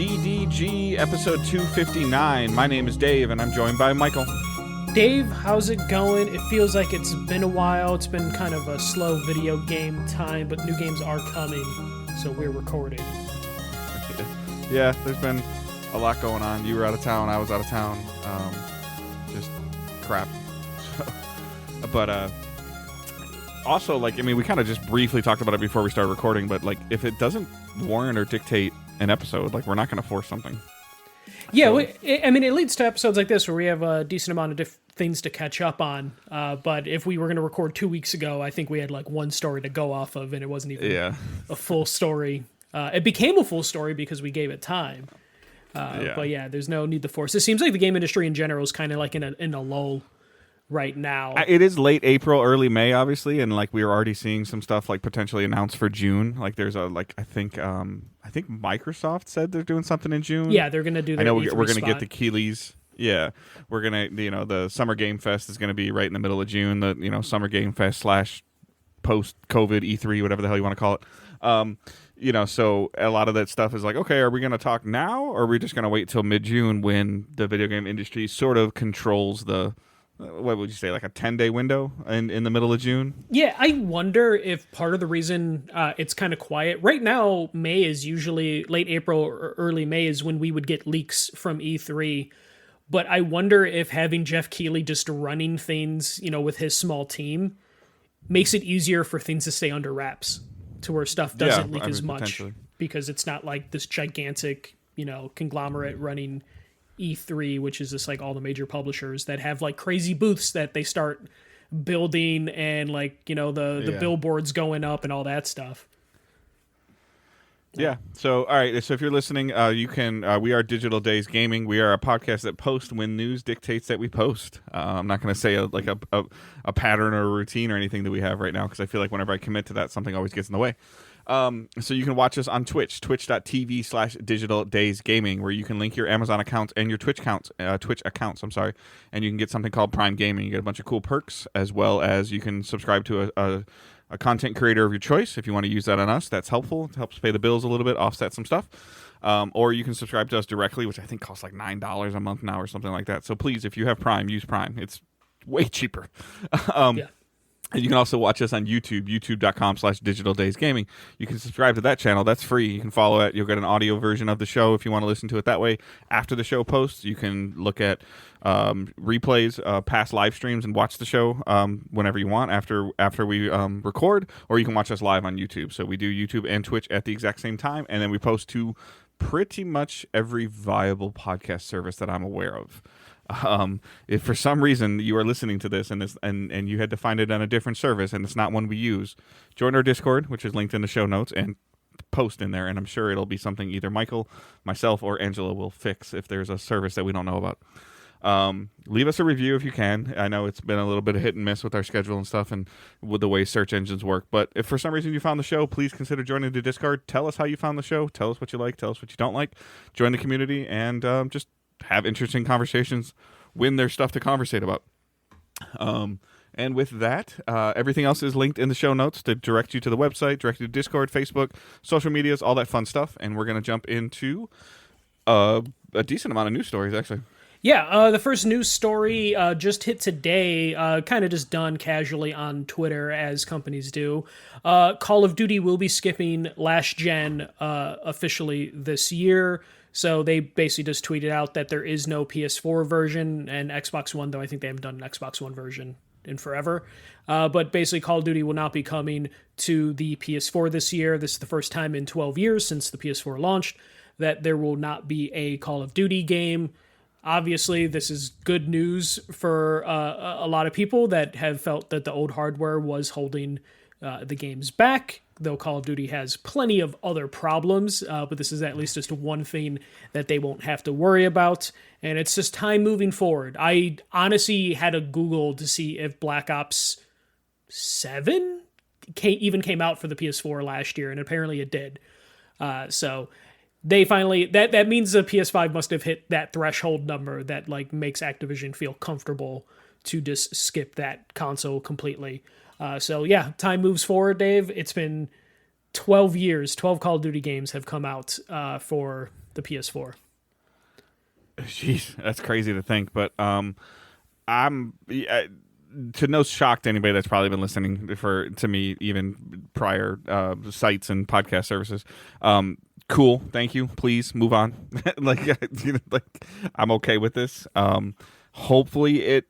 DDG episode 259. My name is Dave, and I'm joined by Michael. Dave, how's it going? It feels like it's been a while. It's been kind of a slow video game time, but new games are coming, so we're recording. Yeah, there's been a lot going on. You were out of town, I was out of town. Just crap. But also, we kind of just briefly talked about it before we started recording, but if it doesn't warrant or dictate an episode, we're not going to force something. Yeah, so, it leads to episodes like this where we have a decent amount of things to catch up on. But if we were going to record 2 weeks ago, I think we had one story to go off of, and it wasn't even a full story. It became a full story because we gave it time. But yeah, there's no need to force. It seems like the game industry in general is kind of in a lull right now. It is late April, early May, obviously, and we were already seeing some stuff potentially announced for June. There's a I think Microsoft said they're doing something in June. Yeah, they're gonna do. I know we're gonna get the Keeleys. Yeah, we're gonna the Summer Game Fest is gonna be right in the middle of June. The Summer Game Fest / post COVID E3, whatever the hell you want to call it. So a lot of that stuff is okay, are we going to talk now, or are we just going to wait till mid-June when the video game industry sort of controls the, what would you say, a 10-day window in the middle of June? Yeah, I wonder if part of the reason it's kind of quiet. Right now, May is usually, late April or early May is when we would get leaks from E3. But I wonder if having Jeff Keighley just running things, with his small team, makes it easier for things to stay under wraps, to where stuff doesn't leak as much, because it's not this gigantic, conglomerate running E3, which is just all the major publishers that have crazy booths that they start building, and the billboards going up and all that stuff. Yeah. So, all right. So if you're listening, you can, we are Digital Days Gaming. We are a podcast that posts when news dictates that we post. I'm not going to say a pattern or a routine or anything that we have right now, because I feel like whenever I commit to that, something always gets in the way. So you can watch us on Twitch, twitch.tv/Digital Days Gaming, where you can link your Amazon accounts and your Twitch accounts, and you can get something called Prime Gaming. You get a bunch of cool perks, as well as you can subscribe to a content creator of your choice. If you want to use that on us, that's helpful. It helps pay the bills a little bit, offset some stuff. Or you can subscribe to us directly, which I think costs $9 a month now or something like that. So please, if you have Prime, use Prime. It's way cheaper. And you can also watch us on YouTube, youtube.com/Digital Days Gaming. You can subscribe to that channel. That's free. You can follow it. You'll get an audio version of the show if you want to listen to it that way. After the show posts, you can look at replays, past live streams, and watch the show whenever you want after we record, or you can watch us live on YouTube. So we do YouTube and Twitch at the exact same time, and then we post to pretty much every viable podcast service that I'm aware of. If for some reason you are listening to this and you had to find it on a different service and it's not one we use, join our Discord, which is linked in the show notes, and post in there, and I'm sure it'll be something either Michael, myself, or Angela will fix if there's a service that we don't know about. Leave us a review if you can. I know it's been a little bit of hit and miss with our schedule and stuff and with the way search engines work, but if for some reason you found the show, please consider joining the Discord. Tell us how you found the show. Tell us what you like. Tell us what you don't like. Join the community and just have interesting conversations when there's stuff to conversate about. And with that, everything else is linked in the show notes to direct you to the website, direct you to Discord, Facebook, social medias, all that fun stuff. And we're going to jump into a decent amount of news stories, actually. Yeah, the first news story just hit today, kind of just done casually on Twitter, as companies do. Call of Duty will be skipping last gen officially this year. So they basically just tweeted out that there is no PS4 version and Xbox One, though I think they haven't done an Xbox One version in forever. But basically Call of Duty will not be coming to the PS4 this year. This is the first time in 12 years since the PS4 launched that there will not be a Call of Duty game. Obviously, this is good news for a lot of people that have felt that the old hardware was holding the games back, though Call of Duty has plenty of other problems, but this is at least just one thing that they won't have to worry about, and it's just time moving forward. I honestly had to Google to see if Black Ops 7 even came out for the PS4 last year, and apparently it did. So they finally, that means the PS5 must have hit that threshold number that makes Activision feel comfortable to just skip that console completely. So yeah, time moves forward, Dave. It's been 12 years. 12 Call of Duty games have come out for the PS4. Jeez, that's crazy to think. But I'm to no shock to anybody that's probably been listening to me even prior sites and podcast services. Cool, thank you. Please move on. like I'm okay with this. Hopefully it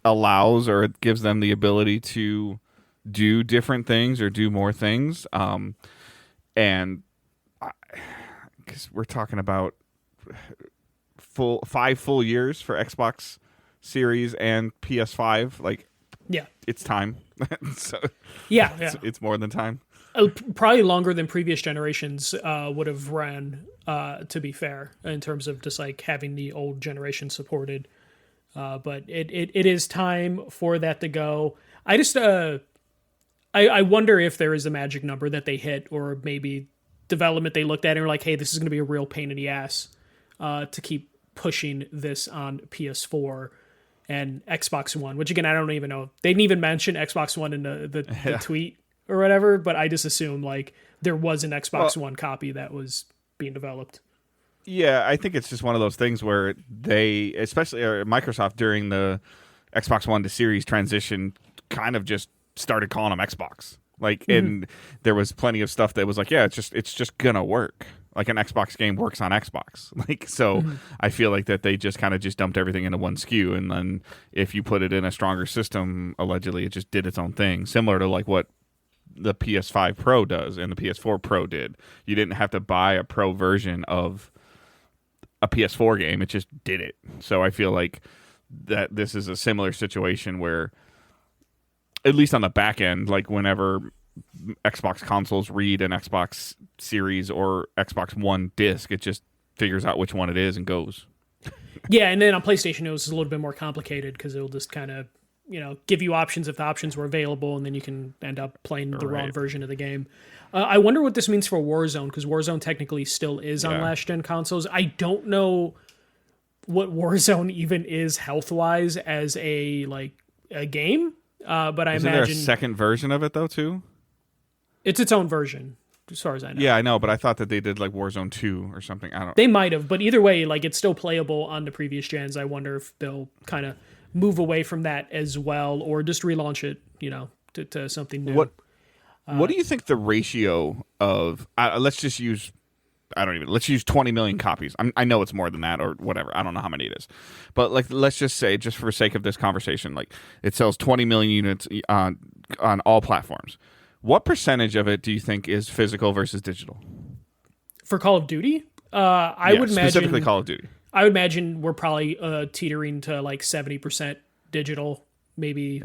allows or it gives them the ability to do different things or do more things. And because we're talking about 5 full years for Xbox Series and PS5, like, yeah, it's time. So it's more than time. Probably longer than previous generations would have ran, to be fair, in terms of just like having the old generation supported. But it is time for that to go. I just I wonder if there is a magic number that they hit, or maybe development they looked at and were like, hey, this is going to be a real pain in the ass to keep pushing this on PS4 and Xbox One, which again, I don't even know. They didn't even mention Xbox One in the tweet or whatever, but I just assume like there was an Xbox One copy that was being developed. Yeah, I think it's just one of those things where they, especially Microsoft during the Xbox One to Series transition, kind of just started calling them Xbox. Like, and there was plenty of stuff that was like, yeah, it's just gonna work. Like an Xbox game works on Xbox. Like, so I feel like that they just kind of just dumped everything into one SKU, and then if you put it in a stronger system, allegedly it just did its own thing, similar to like what the PS5 Pro does and the PS4 Pro did. You didn't have to buy a Pro version of a PS4 game; it just did it. So I feel like that this is a similar situation where, at least on the back end, like whenever Xbox consoles read an Xbox Series or Xbox One disc, it just figures out which one it is and goes. Yeah, and then on PlayStation it was a little bit more complicated because it'll just kind of, give you options if the options were available, and then you can end up playing the wrong version of the game. I wonder what this means for Warzone, because Warzone technically still is on last-gen consoles. I don't know what Warzone even is health-wise as a game, but I Isn't imagine... there a second version of it, though, too? It's its own version, as far as I know. Yeah, I know, but I thought that they did like Warzone 2 or something. I don't. They might have, but either way, like it's still playable on the previous gens. I wonder if they'll kind of move away from that as well, or just relaunch it, to something new. What do you think the ratio of? Let's just use. Let's use 20 million copies. I know it's more than that or whatever. I don't know how many it is, but like let's just say, just for sake of this conversation, like it sells 20 million units on all platforms. What percentage of it do you think is physical versus digital? For Call of Duty? I would imagine... Specifically Call of Duty. I would imagine we're probably teetering to like 70% digital, maybe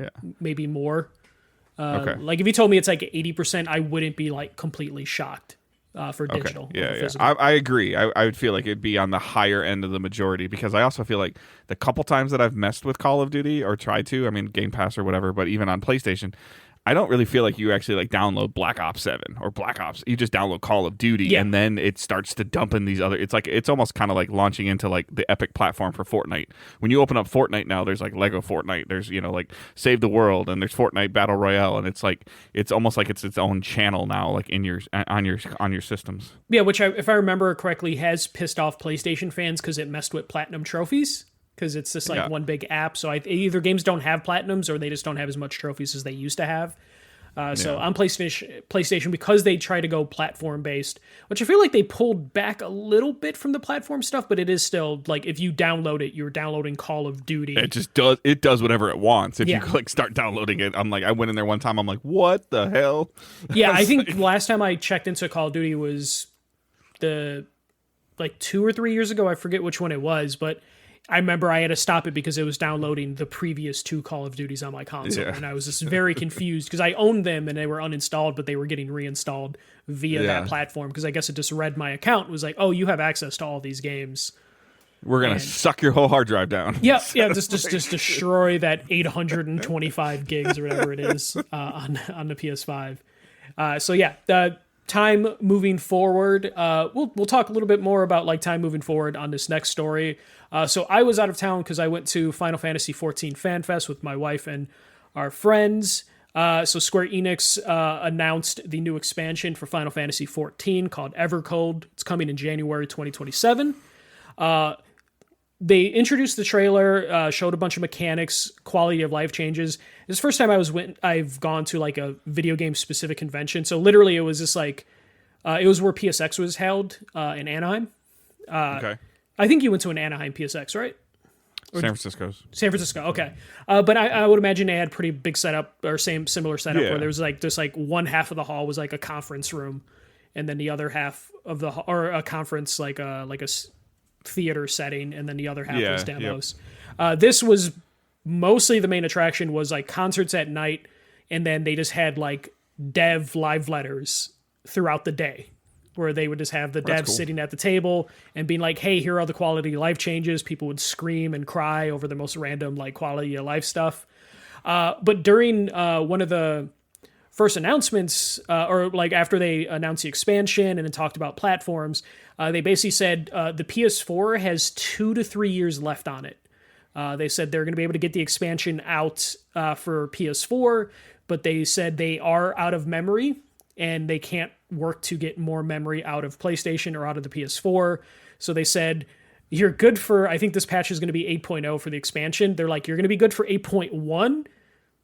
more. Okay. Like if you told me it's like 80%, I wouldn't be like completely shocked for digital. Okay. Yeah. I agree. I would feel like it'd be on the higher end of the majority, because I also feel like the couple times that I've messed with Call of Duty or tried to, I mean, Game Pass or whatever, but even on PlayStation, I don't really feel like you actually like download Black Ops 7 or Black Ops. You just download Call of Duty, and then it starts to dump in these other. It's almost kind of like launching into like the Epic platform for Fortnite. When you open up Fortnite now, there's like Lego Fortnite. There's like Save the World, and there's Fortnite Battle Royale, and it's almost like it's its own channel now, like in on your systems. Yeah, which if I remember correctly, has pissed off PlayStation fans because it messed with platinum trophies. Because it's just like one big app. So either games don't have platinums, or they just don't have as much trophies as they used to have. So on PlayStation, because they try to go platform-based, which I feel like they pulled back a little bit from the platform stuff, but it is still, like, if you download it, you're downloading Call of Duty. It just does whatever it wants. If you like start downloading it, I'm like, I went in there one time, I'm like, what the hell? Yeah, I think last time I checked into Call of Duty was 2 or 3 years ago. I forget which one it was, but I remember I had to stop it because it was downloading the previous 2 Call of Duties on my console, and I was just very confused because I owned them and they were uninstalled, but they were getting reinstalled via that platform, because I guess it just read my account and was like, oh, you have access to all these games. We're gonna suck your whole hard drive down. Yeah, just destroy that 825 gigs or whatever it is on the PS5. Time moving forward, we'll talk a little bit more about like time moving forward on this next story. So I was out of town because I went to Final Fantasy XIV Fan Fest with my wife and our friends. So Square Enix announced the new expansion for Final Fantasy XIV called Evercold. It's coming in January 2027. They introduced the trailer, showed a bunch of mechanics, quality of life changes. This is the first time I've gone to like a video game specific convention. So literally, it was just like it was where PSX was held in Anaheim. Okay. I think you went to an Anaheim PSX, right? San Francisco's. San Francisco, okay. But I would imagine they had pretty big setup or similar setup where there was like just like one half of the hall was like a conference room, and then the other half of the or a conference like a theater setting, and then the other half was demos. Yep. This was mostly the main attraction was like concerts at night, and then they just had like dev live letters throughout the day where they would just have the devs sitting at the table and being like, hey, here are the quality of life changes. People would scream and cry over the most random like quality of life stuff. But during one of the first announcements, or like after they announced the expansion and then talked about platforms, they basically said the PS4 has 2 to 3 years left on it. They said they're going to be able to get the expansion out for PS4, but they said they are out of memory and they can't work to get more memory out of PlayStation or out of the PS4. So they said, you're good for, I think this patch is going to be 8.0 for the expansion. They're like, you're going to be good for 8.1,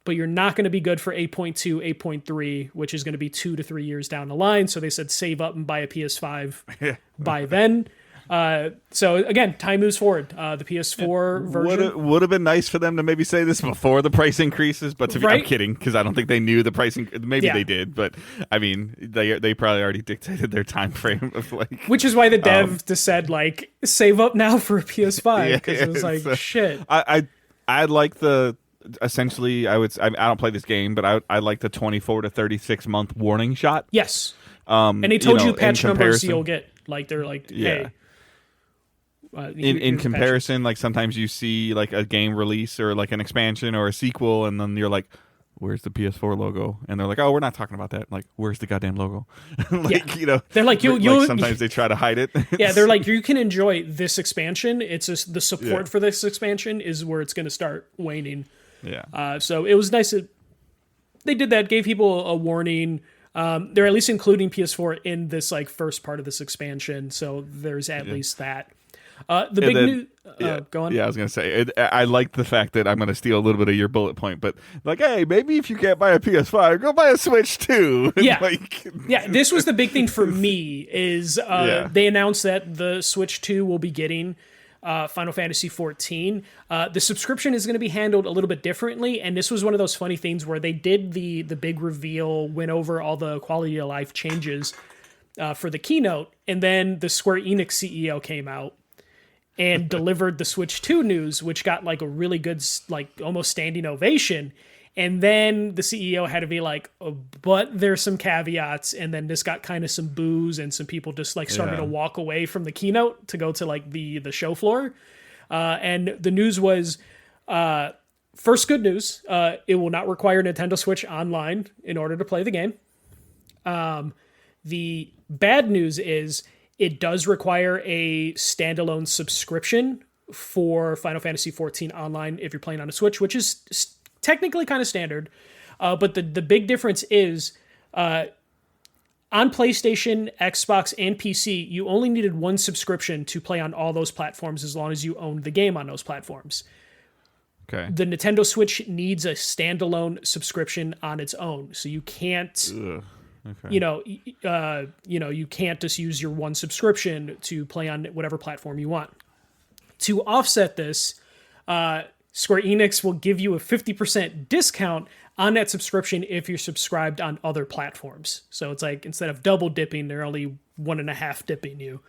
but you're not going to be good for 8.2, 8.3, which is going to be 2 to 3 years down the line. So they said, save up and buy a PS5 by then. So again, time moves forward. The PS4 version would have been nice for them to maybe say this before the price increases, but I'm kidding, because I don't think they knew the pricing. Maybe they did, but I mean, they probably already dictated their time frame of like. Which is why the dev just said like, save up now for a PS5, because it was like shit. I like the. Essentially, I don't play this game, but I like the 24 to 36 month warning shot. Yes, and they told you patch numbers you'll get. Like they're like, hey. In comparison, like sometimes you see like a game release or like an expansion or a sequel, and then you're like, "Where's the PS4 logo?" And they're like, "Oh, we're not talking about that." Like, where's the goddamn logo? They're like, like sometimes they try to hide it. Yeah, they're like, you can enjoy this expansion. It's just the support for this expansion is where it's going to start waning. Yeah. So it was nice that they did that, gave people a warning. They're at least including PS4 in this like first part of this expansion, so there's at least that. The big news. Go on. Yeah, I was gonna say. I like the fact that I'm gonna steal a little bit of your bullet point, but like, hey, maybe if you can't buy a PS5, go buy a Switch too. Yeah, this was the big thing for me. Is they announced that the Switch 2 will be getting Final Fantasy XIV. The subscription is going to be handled a little bit differently, and this was one of those funny things where they did the big reveal, went over all the quality of life changes for the keynote, and then the Square Enix CEO came out and delivered the Switch 2 news, which got like a really good, like almost standing ovation. And then the CEO had to be like, oh, but there's some caveats. And then this got kind of some boos, and some people just like started to walk away from the keynote to go to like the show floor. And the news was, first good news, it will not require Nintendo Switch Online in order to play the game. The bad news is it does require a standalone subscription for Final Fantasy XIV Online if you're playing on a Switch, which is technically kind of standard. But the big difference is on PlayStation, Xbox, and PC, you only needed one subscription to play on all those platforms as long as you owned the game on those platforms. Okay. The Nintendo Switch needs a standalone subscription on its own. So you can't... Okay. You can't just use your one subscription to play on whatever platform you want. To offset this, Square Enix will give you a 50% discount on that subscription if you're subscribed on other platforms. So it's like, instead of double dipping, they're only 1.5 dipping you.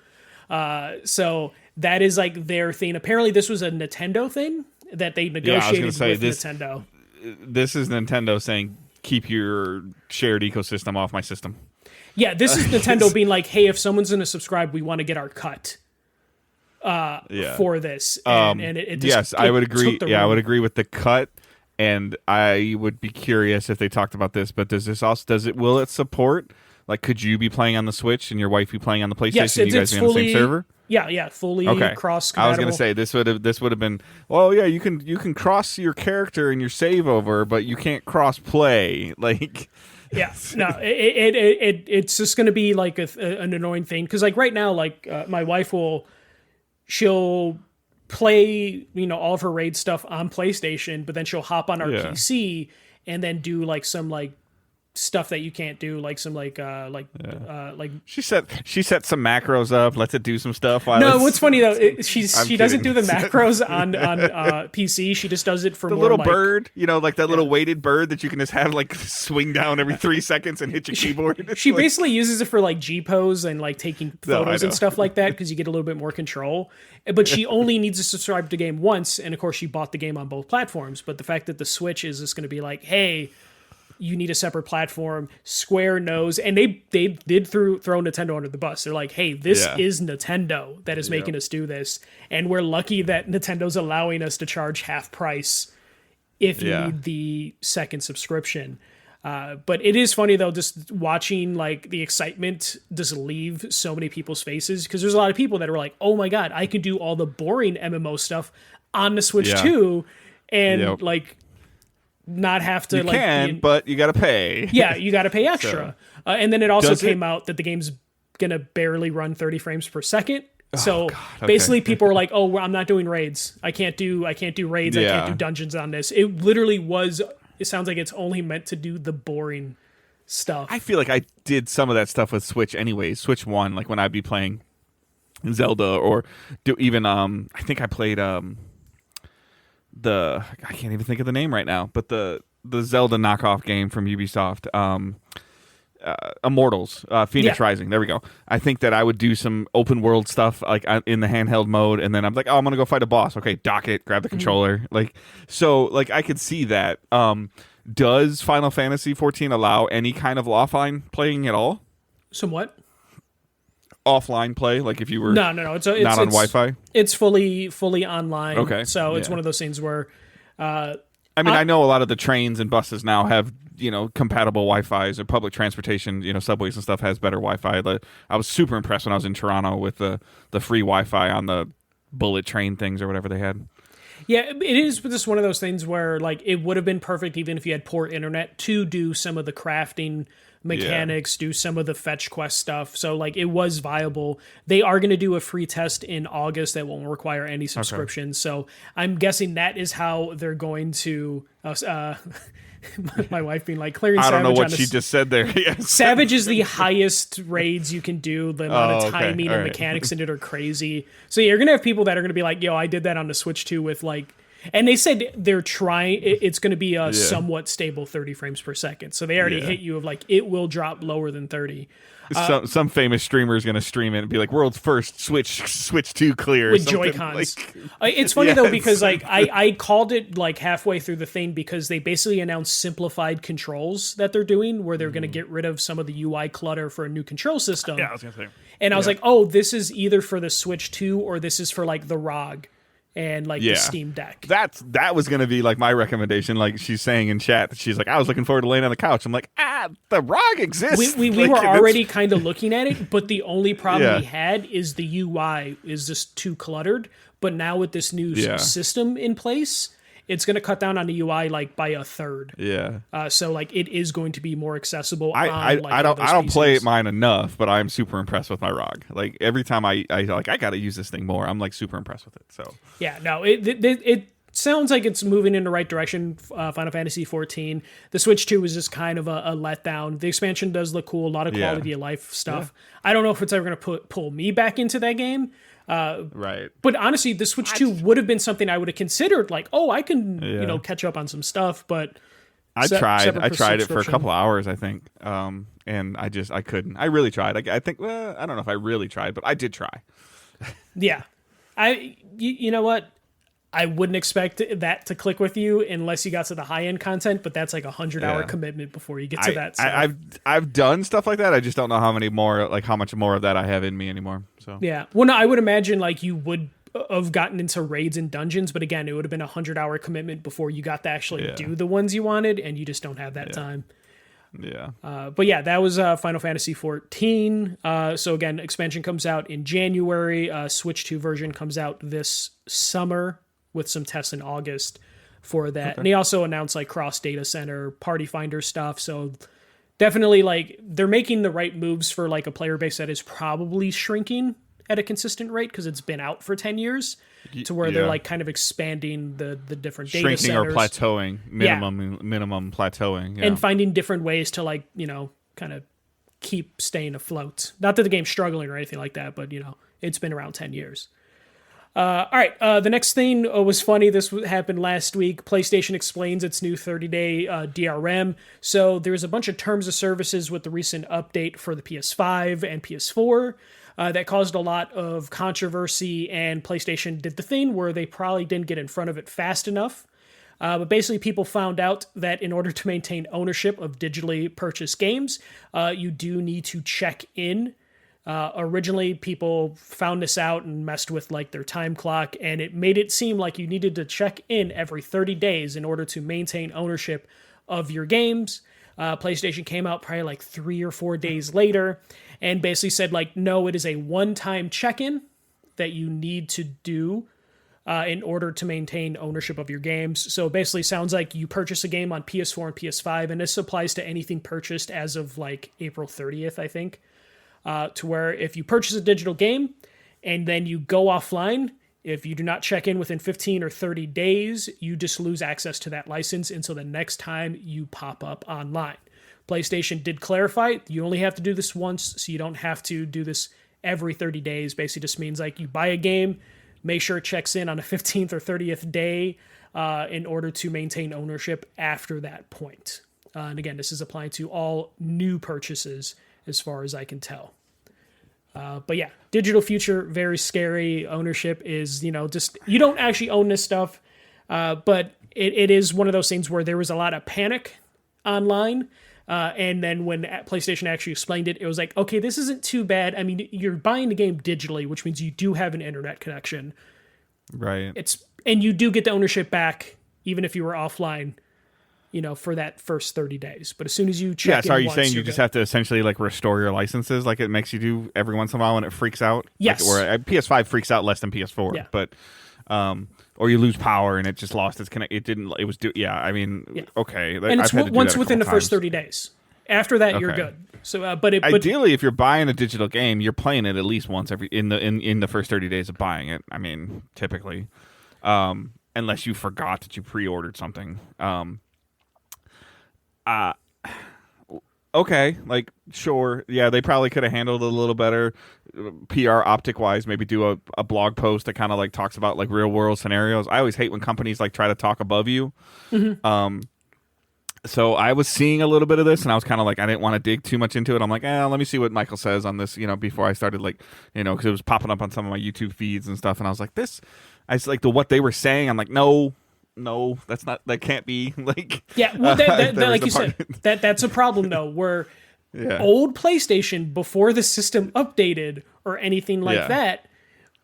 So that is like their thing. Apparently this was a Nintendo thing that they negotiated with Nintendo. This is Nintendo saying, keep your shared ecosystem off my system. Yeah, this is Nintendo being like, hey, if someone's going to subscribe, we want to get our cut for this. And it just, I would agree. Yeah, I would agree with the cut. And I would be curious if they talked about this, but will it support, like, could you be playing on the Switch and your wife be playing on the PlayStation? Yes, you guys be on the same server? Yeah, fully Okay. cross I was compatible. gonna say this would have been. Well, yeah, you can cross your character and your save over, but you can't cross play. Like, Yeah, no, it's just going to be like an annoying thing because like right now, like my wife she'll play all of her raid stuff on PlayStation, but then she'll hop on our Yeah. PC and then do like some like stuff that you can't do, like some like she set some macros up, lets it do some stuff. While no, it's- what's funny though, she doesn't kidding. do the macros on PC. She just does it for the more little like, bird, like that little weighted bird that you can just have like swing down every 3 seconds and hit your keyboard. It's She like- basically uses it for like G pose and like taking No, I photos know. and stuff like that because you get a little bit more control. But she only needs to subscribe to the game once, and of course she bought the game on both platforms. But the fact that the Switch is just going to be like, hey, you need a separate platform. Square knows, and they did throw Nintendo under the bus. They're like, hey, this Yeah. is Nintendo that is making us do this, and we're lucky that Nintendo's allowing us to charge half price if you Yeah. need the second subscription. But it is funny though, just watching like the excitement just leave so many people's faces because there's a lot of people that are like, "Oh my god, I can do all the boring MMO stuff on the Switch Yeah. too," and Yep. like not have to you like. can, but you got to pay. Yeah, you got to pay extra. And then it also Does it- came out that the game's gonna barely run 30 frames per second. So okay. basically, people are like, "Oh, well, I'm not doing raids. I can't do raids. I Yeah. can't do dungeons on this." It literally was. It sounds like it's only meant to do the boring stuff. I feel like I did some of that stuff with Switch anyways. Switch 1, like when I'd be playing Zelda or do even I think I played I can't even think of the name right now, but the Zelda knockoff game from Ubisoft, Immortals, Phoenix Yeah. Rising. There we go. I think that I would do some open world stuff like in the handheld mode, and then I'm like, oh, I'm gonna go fight a boss. Okay, dock it, grab the controller. Like, so, like I could see that. Does Final Fantasy XIV allow any kind of offline playing at all? Somewhat. Offline play, like if you were No. It's not on Wi-Fi. It's fully online. Okay, So it's yeah. one of those things where I mean, I know a lot of the trains and buses now have compatible Wi-Fi's or public transportation, subways and stuff has better Wi-Fi. I was super impressed when I was in Toronto with the free Wi-Fi on the bullet train things or whatever they had. yeah, it is just one of those things where like it would have been perfect even if you had poor internet to do some of the crafting mechanics, do some of the fetch quest stuff. So like it was viable. They are going to do a free test in August that won't require any subscriptions. So I'm guessing that is how they're going to my wife being like clearing I don't know Savage what on she this. just said there. Yes. Savage is the highest raids you can do. The amount of Oh, okay. timing All and right. mechanics in it are crazy. So you're gonna have people that are gonna be like, "Yo, I did that on the Switch too." With like, and they said they're trying. It's gonna be a somewhat stable 30 frames per second. So they already Yeah. hit you of like it will drop lower than 30 Some famous streamer is going to stream it and be like, "World's first Switch 2 clear" or with something. Joy-Cons. Like, It's funny though Yes. because like I called it like halfway through the thing because they basically announced simplified controls that they're doing where they're gonna get rid of some of the UI clutter for a new control system. yeah, I was going to say. And I was like, oh, this is either for the Switch 2 or this is for like the ROG and like Yeah. the Steam Deck. That was going to be like my recommendation. Like she's saying in chat, she's like, "I was looking forward to laying on the couch." I'm like, the ROG exists. we Like, were it's- already kind of looking at it, but the only problem Yeah. we had is the UI is just too cluttered. But now with this new Yeah. system in place, it's going to cut down on the UI like by a third. Yeah. So like it is going to be more accessible. I on, like, I don't those I don't play PCs. it mine enough, but I'm super impressed with my ROG. Like every time I like I got to use this thing more. I'm like super impressed with it. So Yeah, no, it sounds like it's moving in the right direction. Final Fantasy XIV. The Switch 2 was just kind of a letdown. The expansion does look cool. A lot of Yeah. quality of life stuff. I don't know if it's ever going to pull me back into that game. right. But honestly, the Switch 2 would have been something I would have considered. Like, oh, I can Yeah. catch up on some stuff. But I tried separate it for a subscription. couple hours, I think, and I couldn't. I really tried. I think I don't know if I really tried, but I did try. yeah, you know what? I wouldn't expect that to click with you unless you got to the high end content. But that's like a 100-hour Yeah. commitment before you get to that. So. I've done stuff like that. I just don't know how much more of that I have in me anymore. So Yeah. Well, no, I would imagine like you would have gotten into raids and dungeons, but again, it would have been a 100-hour commitment before you got to actually Yeah. do the ones you wanted, and you just don't have that time. Yeah. But yeah, that was Final Fantasy XIV. So again, expansion comes out in January. Switch 2 version comes out this summer with some tests in August for that. Okay. And he also announced like cross data center, party finder stuff. So definitely like they're making the right moves for like a player base that is probably shrinking at a consistent rate because it's been out for 10 years to where they're like kind of expanding the different data shrinking centers. or plateauing, minimum plateauing. Yeah. And finding different ways to like, kind of keep staying afloat. Not that the game's struggling or anything like that, but it's been around 10 years. All right, the next thing was funny. This happened last week. PlayStation explains its new 30-day DRM. So there's a bunch of terms of services with the recent update for the PS5 and PS4 that caused a lot of controversy, and PlayStation did the thing where they probably didn't get in front of it fast enough. But basically, people found out that in order to maintain ownership of digitally purchased games, you do need to check in. Originally, people found this out and messed with like their time clock, and it made it seem like you needed to check in every 30 days in order to maintain ownership of your games. PlayStation came out probably like 3 or 4 days later and basically said like, no, it is a one-time check-in that you need to do in order to maintain ownership of your games. So it basically sounds like you purchase a game on PS4 and PS5, and this applies to anything purchased as of like April 30th, I think. To where if you purchase a digital game and then you go offline, if you do not check in within 15 or 30 days, you just lose access to that license until the next time you pop up online. PlayStation did clarify you only have to do this once, so you don't have to do this every 30 days. Basically just means like you buy a game, make sure it checks in on a 15th or 30th day in order to maintain ownership after that point. And again, this is applying to all new purchases as far as I can tell. But yeah, digital future, very scary. Ownership is, just, you don't actually own this stuff, but it is one of those things where there was a lot of panic online. And then when PlayStation actually explained it, it was like, okay, this isn't too bad. I mean, you're buying the game digitally, which means you do have an internet connection. Right. And you do get the ownership back, even if you were offline, for that first 30 days. But as soon as you check so are you saying you good. just have to essentially like restore your licenses like it makes you do every once in a while when it freaks out? Yes. Or PS5 freaks out less than PS4. Yeah. But, or you lose power and it just lost its connect. It didn't, it was, okay. And it's once within the first 30 days. After that, you're good. So, but ideally, if you're buying a digital game, you're playing it at least once in the first 30 days of buying it. I mean, typically, unless you forgot that you pre-ordered something. Okay, like, sure. Yeah, they probably could have handled it a little better PR optic wise, maybe do a blog post that kind of like talks about like real world scenarios. I always hate when companies like try to talk above you. Mm-hmm. So I was seeing a little bit of this and I was kind of like, I didn't want to dig too much into it. I'm like, let me see what Michael says on this, before I started like, because it was popping up on some of my YouTube feeds and stuff. And I was like, what they were saying. I'm like, no, that can't be like. Yeah, well, that like you said, that's a problem though, where old PlayStation before the system updated or anything like that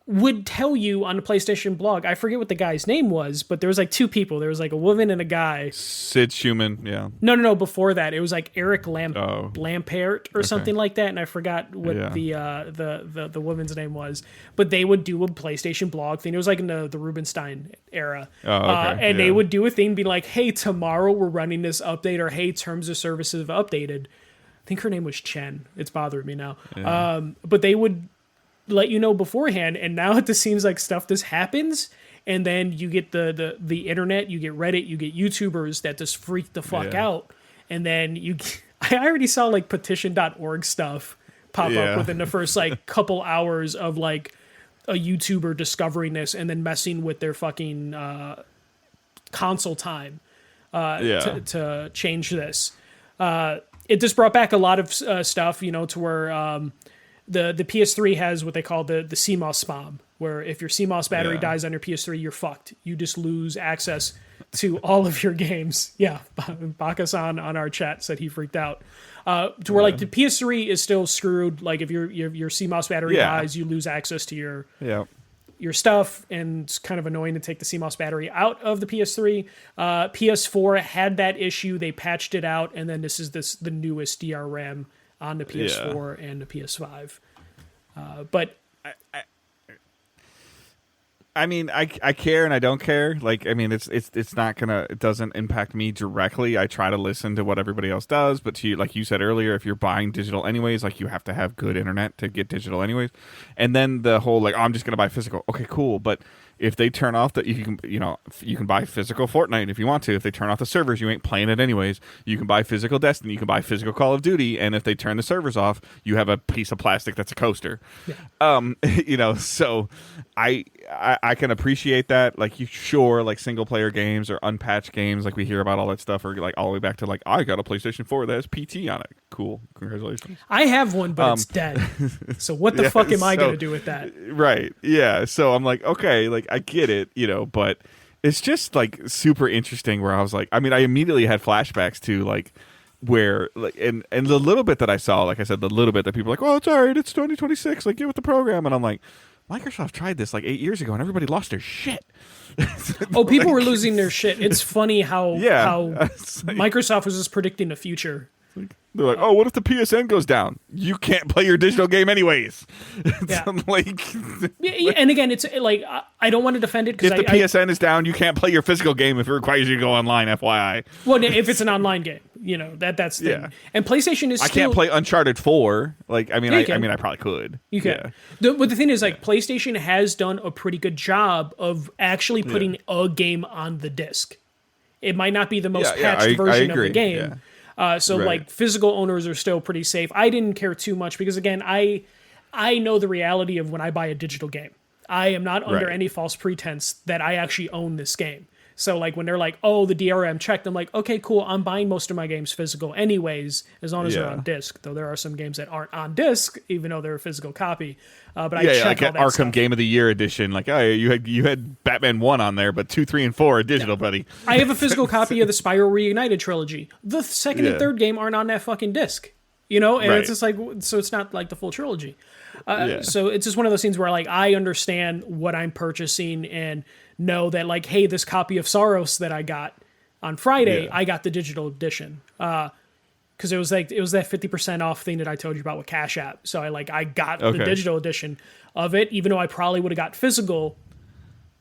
would tell you on the PlayStation blog. I forget what the guy's name was, but there was like two people. There was like a woman and a guy. Sid Schumann, yeah. No. Before that, it was like Eric Lampert or something like that, and I forgot what the woman's name was. But they would do a PlayStation blog thing. It was like in the Rubenstein era, and they would do a thing, be like, "Hey, tomorrow we're running this update," or "Hey, terms of services have updated." I think her name was Chen. It's bothering me now. Yeah. But they would let you know beforehand, and now it just seems like stuff just happens, and then you get the internet, you get Reddit, you get YouTubers that just freak the fuck out, and then I already saw like petition.org stuff pop up within the first like couple hours of like a YouTuber discovering this and then messing with their fucking console time to change this. It just brought back a lot of stuff, to where the PS3 has what they call the CMOS bomb, where if your CMOS battery dies on your PS3, you're fucked. You just lose access to all of your games. Yeah, Bakasan on our chat said he freaked out. To where like the PS3 is still screwed. Like if your CMOS battery dies, you lose access to your your stuff, and it's kind of annoying to take the CMOS battery out of the PS3. PS4 had that issue. They patched it out, and then this is the newest DRM on the PS4 and the PS5. But I mean, I care and I don't care. Like, I mean, it's not gonna, it doesn't impact me directly. I try to listen to what everybody else does, but to you, like you said earlier, if you're buying digital anyways, like you have to have good internet to get digital anyways. And then the whole like, oh, I'm just gonna buy physical. Okay, cool, but if they turn off the, you can buy physical Fortnite if you want to. If they turn off the servers, you ain't playing it anyways. You can buy physical Destiny, you can buy physical Call of Duty, and if they turn the servers off, you have a piece of plastic that's a coaster. Yeah. So I can appreciate that. Like, like single player games or unpatched games, like we hear about all that stuff, or like all the way back to like, I got a PlayStation 4 that has PT on it. Cool, congratulations. I have one, but it's dead. So what the fuck am I gonna do with that? Right. Yeah. So I'm like, okay, like I get it, but it's just like super interesting where I was like, I mean, I immediately had flashbacks to like where like and the little bit that I saw, like I said, the little bit that people are like, oh, it's all right, it's 2026, like get with the program, and I'm like, Microsoft tried this like 8 years ago and everybody lost their shit. Oh, people were losing their shit. It's funny how like, Microsoft was just predicting the future. They're like, oh, what if the PSN goes down? You can't play your digital game anyways. Yeah. Yeah, and again, it's like, I don't want to defend it because if the PSN is down, you can't play your physical game if it requires you to go online. FYI. Well, if it's an online game, that's the thing. And PlayStation is. I can't play Uncharted 4. Like, I mean, I probably could. You can. Yeah. But the thing is, like, PlayStation has done a pretty good job of actually putting a game on the disc. It might not be the most patched version of the game. Yeah. Like physical owners are still pretty safe. I didn't care too much because again, I know the reality of when I buy a digital game. I am not under any false pretense that I actually own this game. So like when they're like, oh, the DRM checked, I'm like, okay, cool. I'm buying most of my games physical anyways, as long as they're on disc. Though there are some games that aren't on disc, even though they're a physical copy. But I check like all that Arkham stuff. Game of the Year edition. Like, oh, you had Batman 1 on there, but 2, 3, and 4 are digital, buddy. I have a physical copy of the Spyro Reignited trilogy. The second and third game aren't on that fucking disc. And it's just like, so it's not like the full trilogy. So it's just one of those things where like I understand what I'm purchasing and know that like, hey, this copy of Saros that I got on Friday, I got the digital edition. Because it was that 50% off thing that I told you about with Cash App. So I got the digital edition of it, even though I probably would have got physical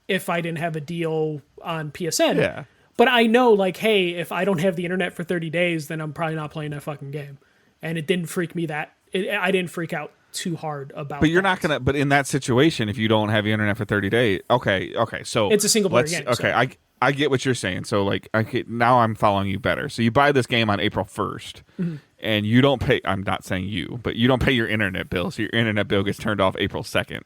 if I didn't have a deal on PSN. Yeah. But I know like, hey, if I don't have the internet for 30 days, then I'm probably not playing that fucking game. And it didn't freak me I didn't freak out too hard about. But you're not gonna. But in that situation, if you don't have the internet for 30 days, okay, so it's a single player game. Okay, so. I get what you're saying. So like, now I'm following you better. So you buy this game on April 1st, and you don't pay. I'm not saying you, but you don't pay your internet bill. So your internet bill gets turned off April 2nd.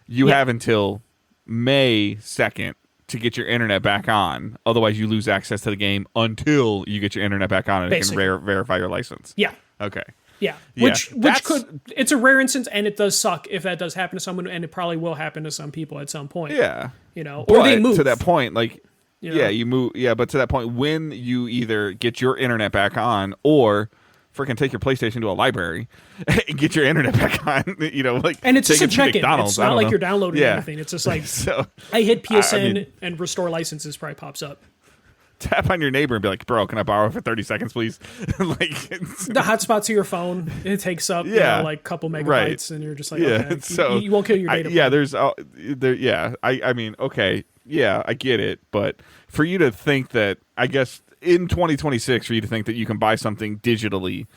You have until May 2nd to get your internet back on. Otherwise, you lose access to the game until you get your internet back on and it can verify your license. Yeah. Okay. Yeah, which could, it's a rare instance, and it does suck if that does happen to someone, and it probably will happen to some people at some point. Yeah, or they move to that point, like you move. Yeah, but to that point, when you either get your internet back on or freaking take your PlayStation to a library and get your internet back on, like, and it's just a check-in. It's not like you're downloading anything. It's just like so, I hit PSN and restore licenses probably pops up. Tap on your neighbor and be like, bro, can I borrow for 30 seconds, please? Like the hotspot to your phone, it takes up like a couple megabytes, and you're just like, okay, so you won't kill your data. I mean, okay, yeah, I get it, but for you to think that, I guess in 2026, for you to think that you can buy something digitally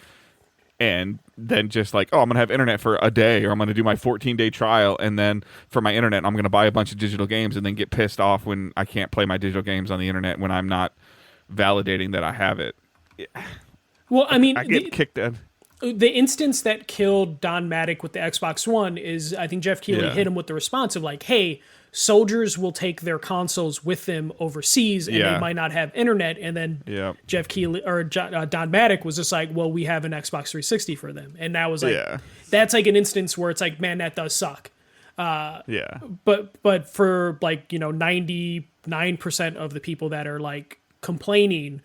and then just like, oh, I'm going to have internet for a day, or I'm going to do my 14-day trial, and then for my internet, I'm going to buy a bunch of digital games and then get pissed off when I can't play my digital games on the internet when I'm not validating that I have it. Well, I mean, I get kicked in. The instance that killed Don Matic with the Xbox One is, I think Jeff Keighley hit him with the response of like, hey, soldiers will take their consoles with them overseas, and they might not have internet. And then Jeff Keighley or Don Matic was just like, well, we have an Xbox 360 for them. And that was like, that's like an instance where it's like, man, that does suck. But for like, 99% of the people that are like complaining,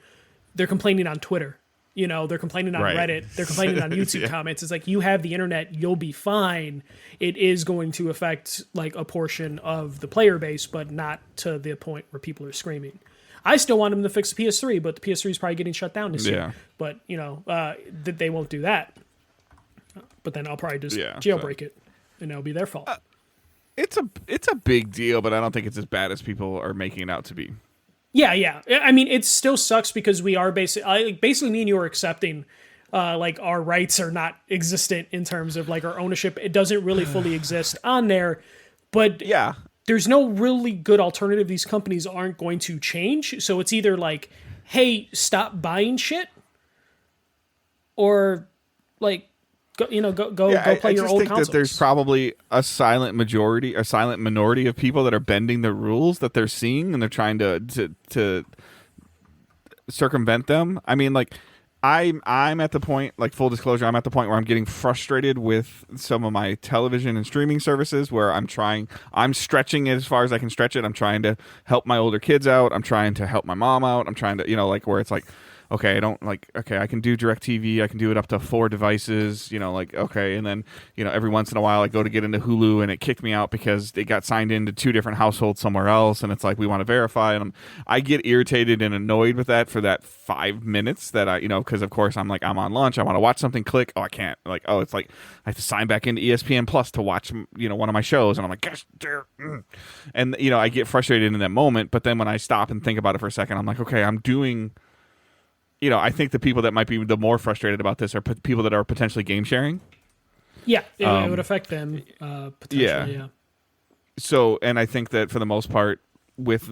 they're complaining on Twitter. They're complaining on Right. Reddit, they're complaining on YouTube comments. It's like, you have the internet, you'll be fine. It is going to affect like a portion of the player base, but not to the point where people are screaming. I still want them to fix the PS3, but the PS3 is probably getting shut down this year. But they won't do that. But then I'll probably just jailbreak it, and it'll be their fault. It's a big deal, but I don't think it's as bad as people are making it out to be. Yeah. I mean, it still sucks because we are basically me and you are accepting like our rights are not existent in terms of like our ownership. It doesn't really fully exist on there, but there's no really good alternative. These companies aren't going to change. So it's either like, hey, stop buying shit, or like, go play your old consoles. I think that there's probably a silent minority of people that are bending the rules that they're seeing, and they're trying to circumvent them. I mean, like, I'm at the point, like, full disclosure, I'm at the point where I'm getting frustrated with some of my television and streaming services where I'm stretching it as far as I can stretch it. I'm trying to help my older kids out. I'm trying to help my mom out. I'm trying to, like, where it's like, okay, I can do DirecTV. I can do it up to 4 devices, okay. And then, every once in a while I go to get into Hulu and it kicked me out because they got signed into 2 different households somewhere else. And it's like, we want to verify. And I get irritated and annoyed with that for that 5 minutes that because of course I'm like, I'm on lunch. I want to watch something, click. Oh, I can't. Like, oh, it's like I have to sign back into ESPN Plus to watch, one of my shows. And I'm like, gosh, and, I get frustrated in that moment. But then when I stop and think about it for a second, I'm like, okay, I'm doing... I think the people that might be the more frustrated about this are people that are potentially game sharing. Yeah, it would affect them potentially. Yeah. So, and I think that for the most part, with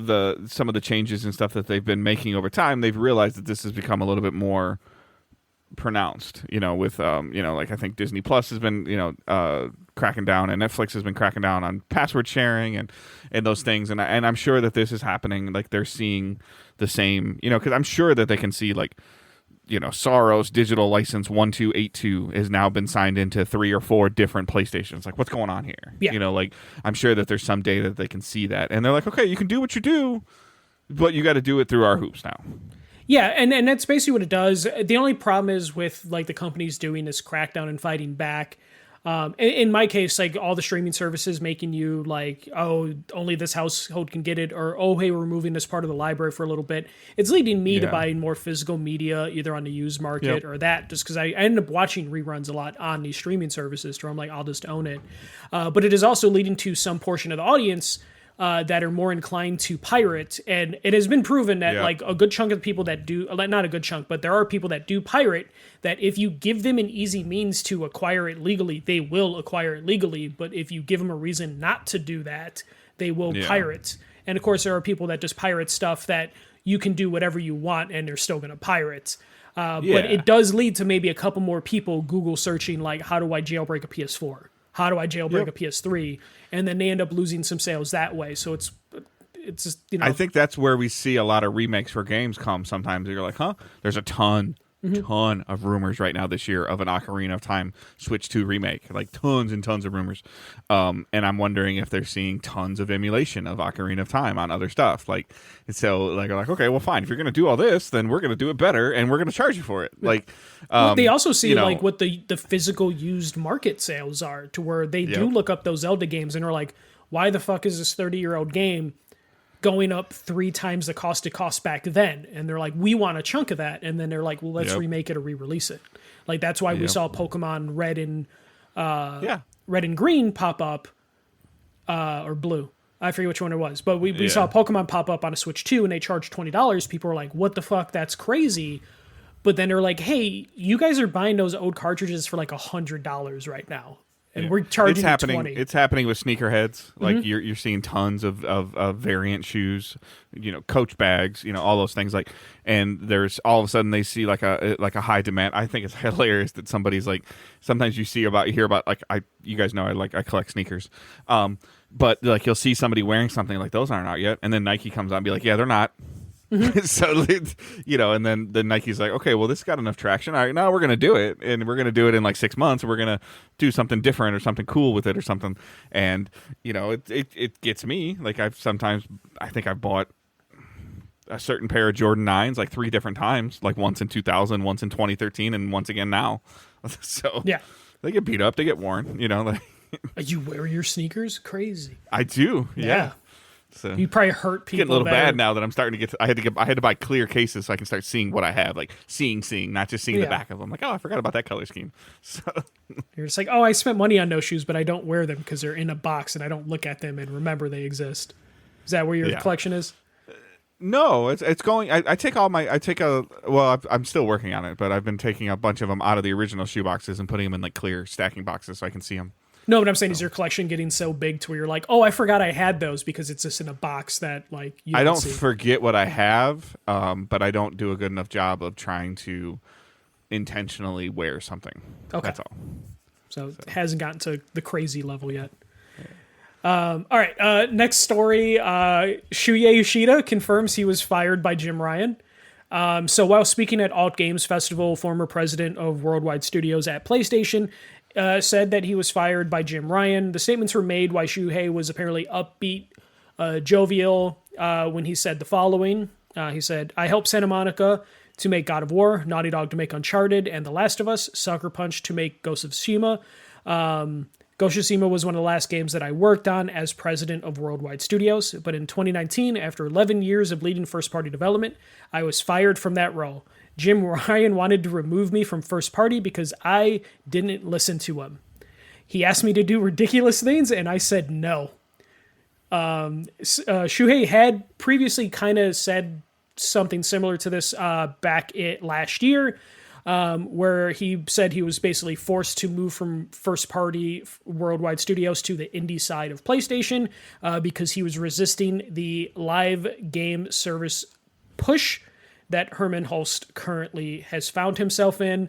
some of the changes and stuff that they've been making over time, they've realized that this has become a little bit more pronounced. With like I think Disney Plus has been cracking down, and Netflix has been cracking down on password sharing and those things. And I'm sure that this is happening. Like, they're seeing the same, because I'm sure that they can see, like, Soros digital license 1282 has now been signed into 3 or 4 different PlayStations. Like, what's going on here? Yeah. Like, I'm sure that there's some data that they can see that, and they're like, okay, you can do what you do, but you got to do it through our hoops now. Yeah, and that's basically what it does. The only problem is with like the companies doing this crackdown and fighting back. In my case, like, all the streaming services making you like, oh, only this household can get it, or, oh, hey, we're moving this part of the library for a little bit. It's leading me to buying more physical media, either on the used market or that, just because I end up watching reruns a lot on these streaming services, where I'm like, I'll just own it. But it is also leading to some portion of the audience that are more inclined to pirate. And it has been proven that like a good chunk of the people that do, not a good chunk, but there are people that do pirate, that if you give them an easy means to acquire it legally, they will acquire it legally. But if you give them a reason not to do that, they will pirate. And of course, there are people that just pirate stuff that you can do whatever you want and they're still going to pirate. But it does lead to maybe a couple more people Google searching, like, how do I jailbreak a PS4? How do I jailbreak a PS3? And then they end up losing some sales that way. So it's just, I think that's where we see a lot of remakes for games come sometimes. You're like, huh? There's a ton of rumors right now this year of an Ocarina of Time Switch 2 remake. Like, tons and tons of rumors. And I'm wondering if they're seeing tons of emulation of Ocarina of Time on other stuff. Like, so like, okay, well, fine. If you're going to do all this, then we're going to do it better, and we're going to charge you for it. Like, they also see like what the physical used market sales are, to where they do look up those Zelda games and are like, why the fuck is this 30-year-old game going up 3 times the cost it cost back then? And they're like, we want a chunk of that. And then they're like, well, let's remake it or re-release it. Like, that's why we saw Pokemon Red and Green pop up, or Blue. I forget which one it was, but we saw Pokemon pop up on a Switch 2 and they charged $20. People were like, what the fuck? That's crazy. But then they're like, hey, you guys are buying those old cartridges for like $100 right now. And we're charging $20. It's happening with sneakerheads. Like, you're seeing tons of variant shoes, Coach bags, all those things. Like, and there's all of a sudden they see like a high demand. I think it's hilarious that somebody's like, sometimes you hear about like, you guys know I collect sneakers. But like, you'll see somebody wearing something like, those aren't out yet, and then Nike comes out and be like, yeah, they're not. So, and then Nike's like, okay, well, this got enough traction. All right, now we're going to do it. And we're going to do it in like 6 months. And we're going to do something different or something cool with it or something. And, it gets me. Like, I think I've bought a certain pair of Jordan 9s like 3 different times, like once in 2000, once in 2013, and once again now. So Yeah. they get beat up, they get worn, you know. Like, You wear your sneakers? Crazy. I do, yeah. So You probably hurt people. getting a little that bad are- now that I'm starting to get. I had to buy clear cases so I can start seeing what I have, like seeing, not just seeing the Yeah. back of them. Like, oh, I forgot about that color scheme. So You're just like, oh, I spent money on no shoes, but I don't wear them because they're in a box and I don't look at them and remember they exist. Is that where your Yeah. collection is? no, it's going. I take all my. I take a. Well, I'm still working on it, but I've been taking a bunch of them out of the original shoe boxes and putting them in like clear stacking boxes so I can see them. No, but I'm saying, is your collection getting so big to where you're like, oh, I forgot I had those because it's just in a box that like you I don't see. forget what I have, but I don't do a good enough job of trying to intentionally wear something. Okay. That's all. So it hasn't gotten to the crazy level yet. All right. Next story. Shuhei Yoshida confirms he was fired by Jim Ryan. So while speaking at Alt Games Festival, former president of Worldwide Studios at PlayStation said that he was fired by Jim Ryan. The statements were made while Shuhei was apparently upbeat, jovial, when he said the following. He said, I helped Santa Monica to make God of War, Naughty Dog to make Uncharted and The Last of Us, Sucker Punch to make Ghost of Tsushima. Ghost of Tsushima was one of the last games that I worked on as president of Worldwide Studios, but in 2019, after 11 years of leading first-party development, I was fired from that role. Jim Ryan wanted to remove me from first party because I didn't listen to him. He asked me to do ridiculous things, and I said no. Shuhei had previously kind of said something similar to this back last year, where he said he was basically forced to move from first-party Worldwide Studios to the indie side of PlayStation because he was resisting the live game service push that Herman Hulst currently has found himself in,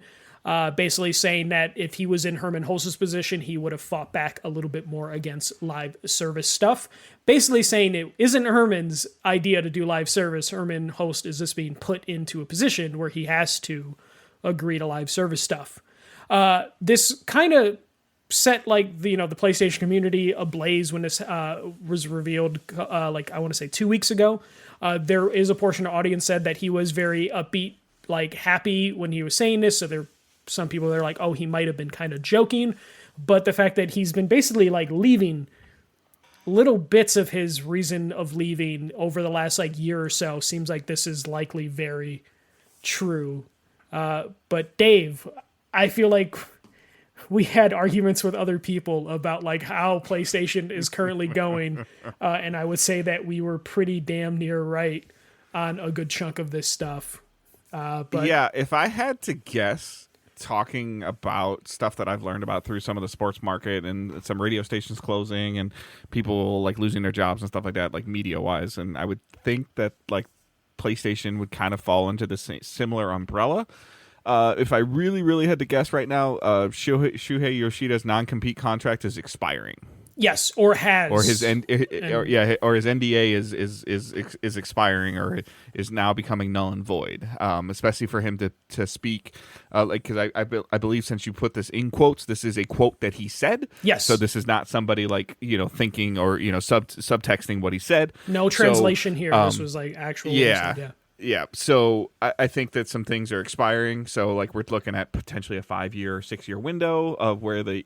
basically saying that if he was in Herman Hulst's position, he would have fought back a little bit more against live service stuff. Basically saying it isn't Herman's idea to do live service. Herman Hulst is just being put into a position where he has to agree to live service stuff. This kind of set like the PlayStation community ablaze when this was revealed, like I want to say 2 weeks ago. There is a portion of the audience said that he was very upbeat, like happy when he was saying this. So there, some people they're like, oh, he might have been kind of joking, but the fact that he's been basically like leaving little bits of his reason of leaving over the last like year or so seems like this is likely very true. But Dave, I feel like we had arguments with other people about like how PlayStation is currently going, and I would say that we were pretty damn near right on a good chunk of this stuff. But yeah, if I had to guess, talking about stuff that I've learned about through some of the sports market and some radio stations closing and people like losing their jobs and stuff like that, like media wise, and I would think that like PlayStation would kind of fall into the similar umbrella. If I really had to guess right now, Shuhei Yoshida's non-compete contract is expiring. yes, or has, Or his or his NDA is expiring, or is now becoming null and void. Especially for him to speak, like because I believe since you put this in quotes, this is a quote that he said. Yes. So this is not somebody like thinking or subtexting what he said. no translation here. This was like actual. Yeah. Yeah, so I think that some things are expiring. So like we're looking at potentially a 5-year, 6-year window of where they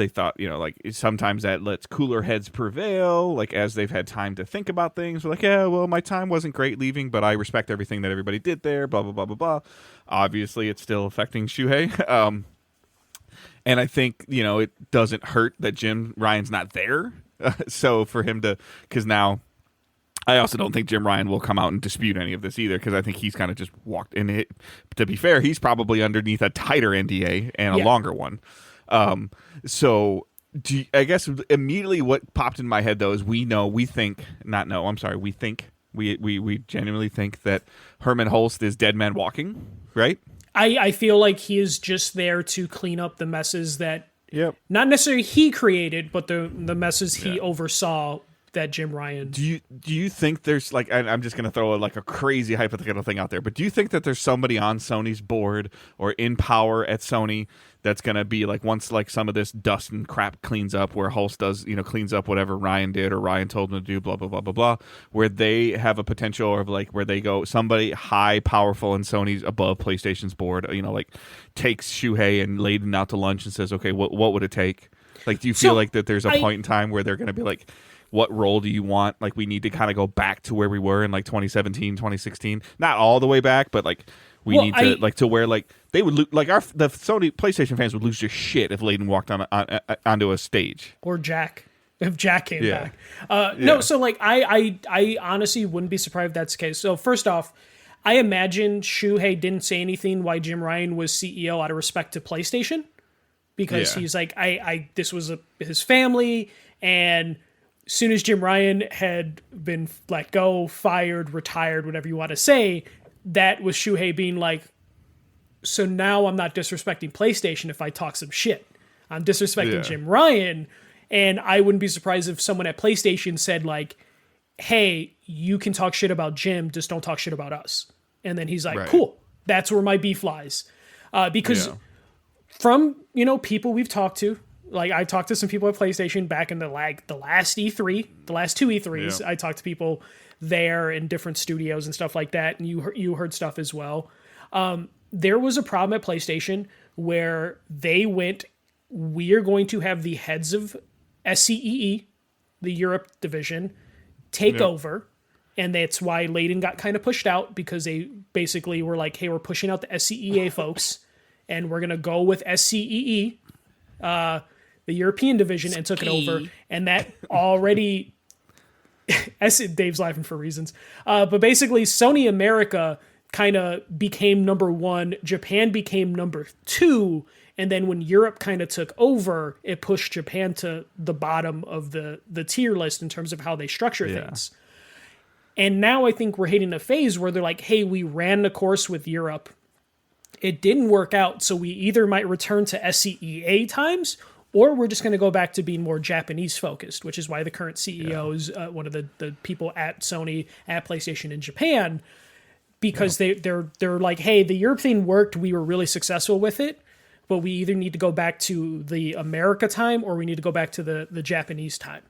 thought, like sometimes that lets cooler heads prevail. Like as they've had time to think about things, we're like, yeah, well, my time wasn't great leaving, but I respect everything that everybody did there. Blah blah blah blah blah. Obviously, it's still affecting Shuhei, and I think it doesn't hurt that Jim Ryan's not there. So for him to, because now. I also don't think Jim Ryan will come out and dispute any of this either, because I think he's kind of just walked in it. To be fair, he's probably underneath a tighter NDA and a longer one. So I guess immediately what popped in my head, though, is we genuinely think that Herman Hulst is Dead Man Walking, right? I feel like he is just there to clean up the messes that Yep. not necessarily he created, but the messes he oversaw that Jim Ryan. Do you think there's like, I'm just gonna throw like a crazy hypothetical thing out there, but do you think that there's somebody on Sony's board or in power at Sony that's gonna be like, once like some of this dust and crap cleans up, where Hulse does, cleans up whatever Ryan did or Ryan told him to do, blah blah blah blah blah, where they have a potential of like, where they go, somebody high powerful in Sony's above PlayStation's board, like takes Shuhei and Layden out to lunch and says, okay, what would it take? Like, do you feel like that there's a point in time where they're gonna be like, what role do you want? Like, we need to kind of go back to where we were in like 2017, 2016. Not all the way back, but like we need to like to where like they would like the Sony PlayStation fans would lose their shit if Layden walked onto a stage, or Jack, if Jack came back. No, so like I honestly wouldn't be surprised if that's the case. So first off, I imagine Shuhei didn't say anything why Jim Ryan was CEO out of respect to PlayStation, because he's like, this was his family, and as soon as Jim Ryan had been let go, fired, retired, whatever you want to say, that was Shuhei being like, so now I'm not disrespecting PlayStation if I talk some shit. I'm disrespecting Jim Ryan, and I wouldn't be surprised if someone at PlayStation said like, hey, you can talk shit about Jim, just don't talk shit about us. And then he's like, cool, that's where my beef lies. Because from, people we've talked to, like, I talked to some people at PlayStation back in the last E3, the last two E3s. Yeah. I talked to people there in different studios and stuff like that, and you heard stuff as well. There was a problem at PlayStation where they went, we are going to have the heads of SCEE, the Europe division, take over, and that's why Layden got kind of pushed out, because they basically were like, hey, we're pushing out the SCEA folks, and we're going to go with SCEE, the European division, and took it over. And that already... Dave's laughing for reasons. But basically, Sony America kind of became number one. Japan became number two. And then when Europe kind of took over, it pushed Japan to the bottom of the tier list in terms of how they structure things. And now I think we're hitting a phase where they're like, hey, we ran the course with Europe. It didn't work out, so we either might return to SCEA times, or we're just going to go back to being more Japanese focused, which is why the current CEO is one of the people at Sony, at PlayStation in Japan, because they're like, hey, the Europe thing worked. We were really successful with it, but we either need to go back to the America time, or we need to go back to the Japanese time.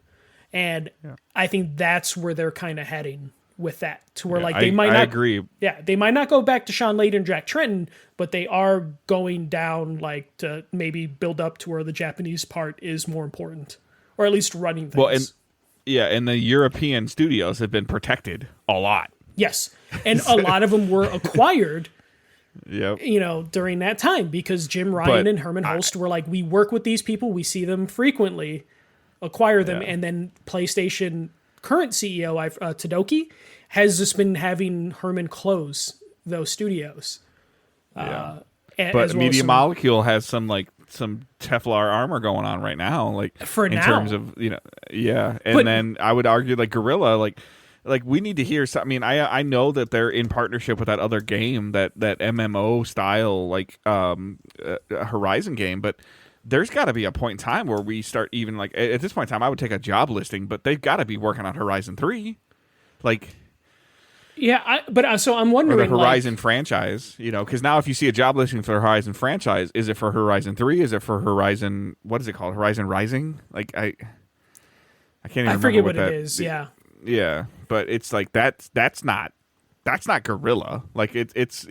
And I think that's where they're kind of heading with that, to where like they might not agree. Yeah, they might not go back to Sean Layden and Jack Tretton, but they are going down like to maybe build up to where the Japanese part is more important, or at least running things. Well, and the European studios have been protected a lot. Yes, and a lot of them were acquired. Yep. During that time, because Jim Ryan and Herman Hulst were like, we work with these people, we see them frequently, acquire them, and then PlayStation current CEO Todoroki has just been having Herman close those studios. But Media Molecule has some Teflar armor going on right now, like for in now. Terms of and then I would argue like Guerrilla, like we need to hear. I mean, I know that they're in partnership with that other game, that MMO style Horizon game, but there's got to be a point in time where we start even like at this point in time, I would take a job listing, but they've got to be working on Horizon 3. Like, so I'm wondering, or the Horizon franchise, because now if you see a job listing for the Horizon franchise, is it for Horizon 3? Is it for Horizon, what is it called? Horizon Rising? Like, I can't even remember forget what it is. Yeah. Yeah. But it's like, that's not Guerrilla. Like it's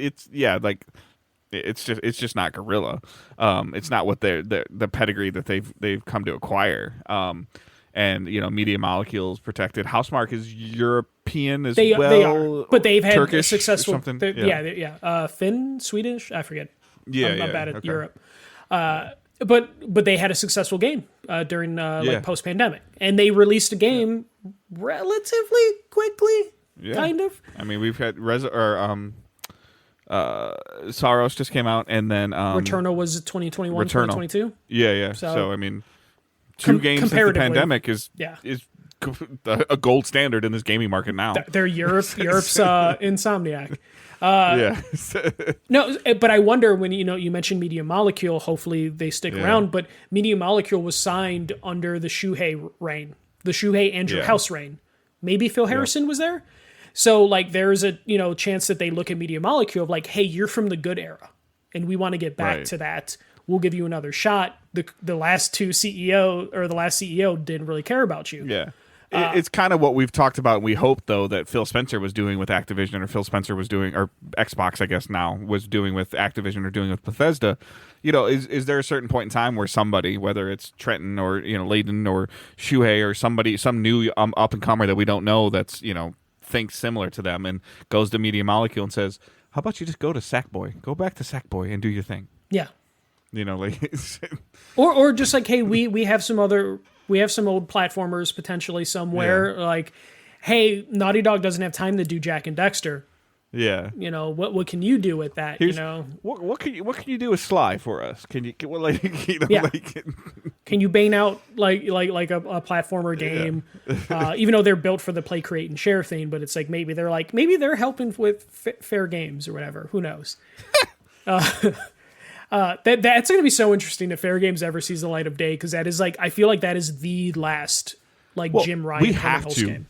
just not Guerrilla. It's not what the pedigree that they've come to acquire. And Media Molecules protected. Housemarque is European as well. They are, but they've had Turkish a successful. Or something. Finn, Swedish. I forget. I'm bad at Europe. But they had a successful game during post pandemic, and they released a game relatively quickly. Yeah. Kind of. I mean, we've had Saros just came out, and then Returnal was 2021, 2022. Yeah. So I mean, two games since the pandemic is a gold standard in this gaming market now. They're Europe's Insomniac. No, but I wonder when you mentioned Media Molecule. Hopefully they stick around. But Media Molecule was signed under the Shuhei reign. the Shuhei Andrew Yeah. House Reign. Maybe Phil Harrison was there. So like there's a chance that they look at Media Molecule of like, hey, you're from the good era, and we want to get back to that. We'll give you another shot. The last two CEO or the last CEO didn't really care about you. Yeah. It's kind of what we've talked about. We hope, though, that Phil Spencer was doing with Activision, or Phil Spencer was doing, or Xbox, I guess now, was doing with Activision or doing with Bethesda. Is there a certain point in time where somebody, whether it's Trenton or, Layden or Shuhei or somebody, some new up-and-comer that we don't know that's, thinks similar to them and goes to Media Molecule and says, how about you just go to Sackboy? Go back to Sackboy and do your thing. Yeah. Like... or just like, hey, we have some old platformers potentially somewhere. Yeah. Like, hey, Naughty Dog doesn't have time to do Jack and Dexter. Yeah. What can you do with that? What can you do with Sly for us? Can you can you bang out like a platformer game? Yeah. Even though they're built for the play, create, and share thing, but it's like maybe they're helping with fair games or whatever. Who knows? That's going to be so interesting if Fair Games ever sees the light of day, because that is I feel like that is the last Jim Ryan. We have to game.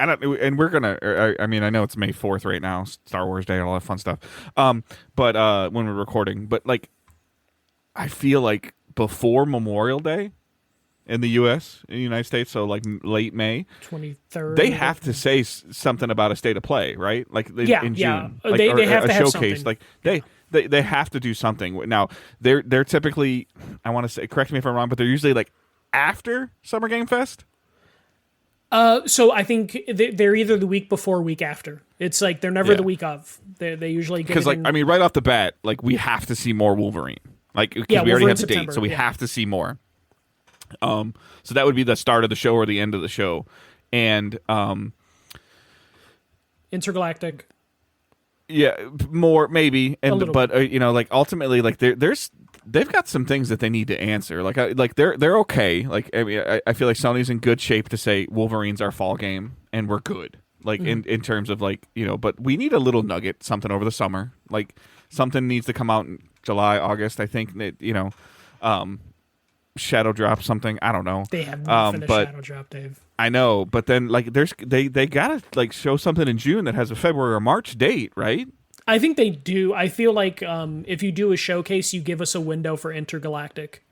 And we're gonna. I know it's May 4th right now, Star Wars Day, all that fun stuff. But when we're recording, but I feel like before Memorial Day in the U.S. in the United States, so late May 23rd, they have to say something about a state of play, right? In June, they have to have showcase, something. They have to do something. Now, they're typically, I want to say, correct me if I'm wrong, but they're usually after Summer Game Fest? So I think they're either the week before or week after. It's they're never the week of. They usually get because right off the bat, we have to see more Wolverine. Because we already have the date, so we have to see more. So that would be the start of the show or the end of the show. And Intergalactic. Yeah, more maybe, but ultimately, they've got some things that they need to answer. They're okay. I feel like Sony's in good shape to say Wolverine's our fall game and we're good. In terms of but we need a little nugget, something over the summer. Something needs to come out in July, August. I think that Shadow Drop something. I don't know. They have not finished Shadow Drop, Dave. I know, but then they gotta show something in June that has a February or March date, right? I think they do. I feel like if you do a showcase, you give us a window for Intergalactic.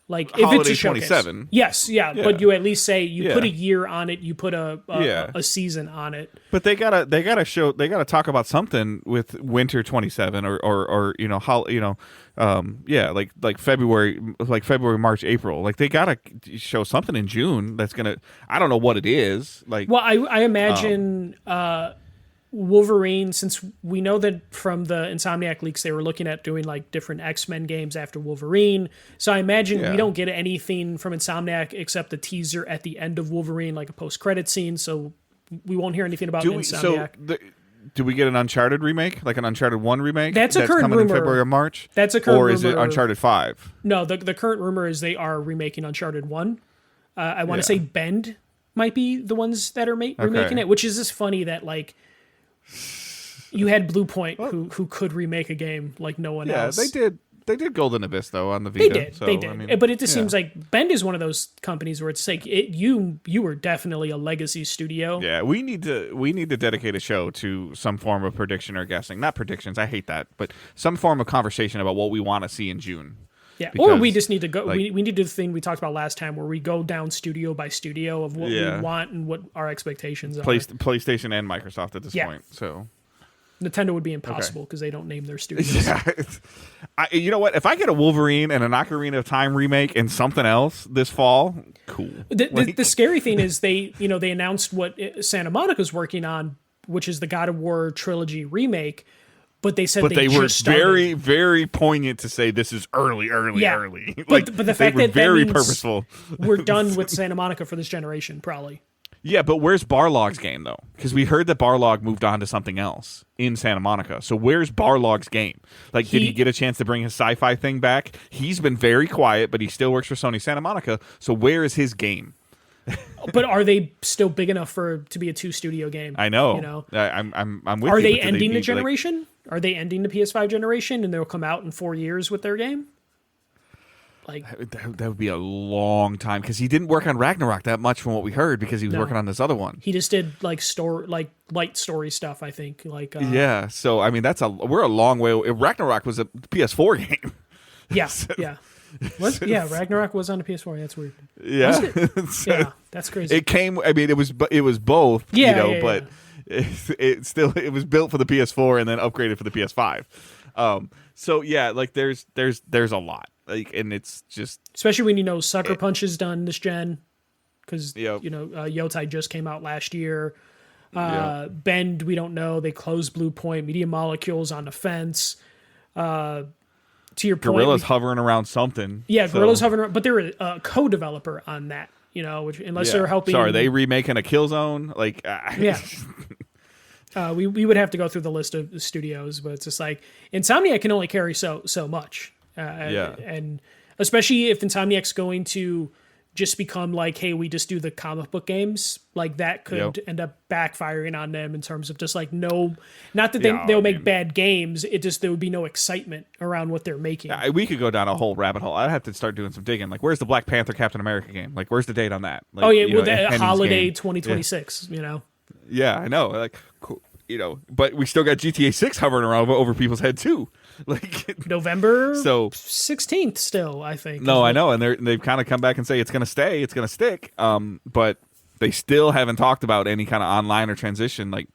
If Holiday it's a showcase. 27. Yes, yeah, but you at least say you put a year on it, you put a season on it. But they gotta talk about something with Winter 27 or February, March, April. They gotta show something in June that's gonna. I don't know what it is. Well, I imagine Wolverine, since we know that from the Insomniac leaks they were looking at doing different X-Men games after Wolverine, so I imagine we don't get anything from Insomniac except the teaser at the end of Wolverine, a post-credit scene, so we won't hear anything about Insomniac. Do we get an Uncharted remake, an Uncharted 1 remake? That's a current coming rumor. In February or March? That's a current rumor. Or is it Uncharted 5? No, the current rumor is they are remaking Uncharted 1. I want to say Bend might be the ones that are remaking it, which is just funny that you had Bluepoint who could remake a game like no one else. Yeah, they did Golden Abyss though on the Vita. They did. But it just seems like Bend is one of those companies where it's you were definitely a legacy studio. Yeah, we need to dedicate a show to some form of prediction or guessing. Not predictions, I hate that, but some form of conversation about what we want to see in June. Yeah, because, or we just need to go. We need to do the thing we talked about last time, where we go down studio by studio of what we want and what our expectations are. PlayStation and Microsoft at this point. So Nintendo would be impossible because they don't name their studios. Yeah, you know what? If I get a Wolverine and an Ocarina of Time remake and something else this fall, cool. The scary thing is they announced what Santa Monica's working on, which is the God of War trilogy remake. But they said they were very, very poignant to say this is early. But the fact that very means purposeful. We're done with Santa Monica for this generation, probably. Yeah, but where's Barlog's game though? Because we heard that Barlog moved on to something else in Santa Monica. So where's Barlog's game? Did he get a chance to bring his sci-fi thing back? He's been very quiet, but he still works for Sony Santa Monica. So where is his game? But are they still big enough to be a 2-studio game? I know. I'm with you. Are they ending the generation? Are they ending the PS5 generation and they'll come out in 4 years with their game? Like That would be a long time because he didn't work on Ragnarok that much from what we heard because he was working on this other one. he just did like light story stuff, I think. Like Yeah, so I mean we're a long way. Ragnarok was a PS4 game. Yeah, yeah. Ragnarok was on the PS4. That's weird. Yeah, Yeah, that's crazy. It came. I mean, it was both. Yeah, you know, yeah, but it was built for the PS4 and then upgraded for the PS5. So yeah, like there's a lot. Like, and it's just especially when you know Sucker Punch is done this gen, because Yep. you know Yotai just came out last year. Bend, we don't know. They closed Blue Point. Media Molecules on the fence. To your point, Gorilla's hovering around something. yeah, so- Gorilla's hovering around, but they're a co-developer on that. You know, which unless they're helping. So are they remaking a Killzone? Like, Yeah. We would have to go through the list of the studios, but it's just like Insomniac can only carry so much. And especially if Insomniac's going to just become like, hey, we just do the comic book games, like that could end up backfiring on them in terms of just like not that they'll make bad games, it just there would be no excitement around what they're making. We could go down a whole rabbit hole. I'd have to start doing some digging. Like, where's the Black Panther Captain America game? Like, where's the date on that? Like, that holiday 2026, you know. Yeah, I know. Like, cool. You know, but we still got GTA 6 hovering around over people's head too. Like November so 16th still, I think. No, I know, and they've kind of come back and say it's going to stay, it's going to stick. But they still haven't talked about any kind of online or transition. Like,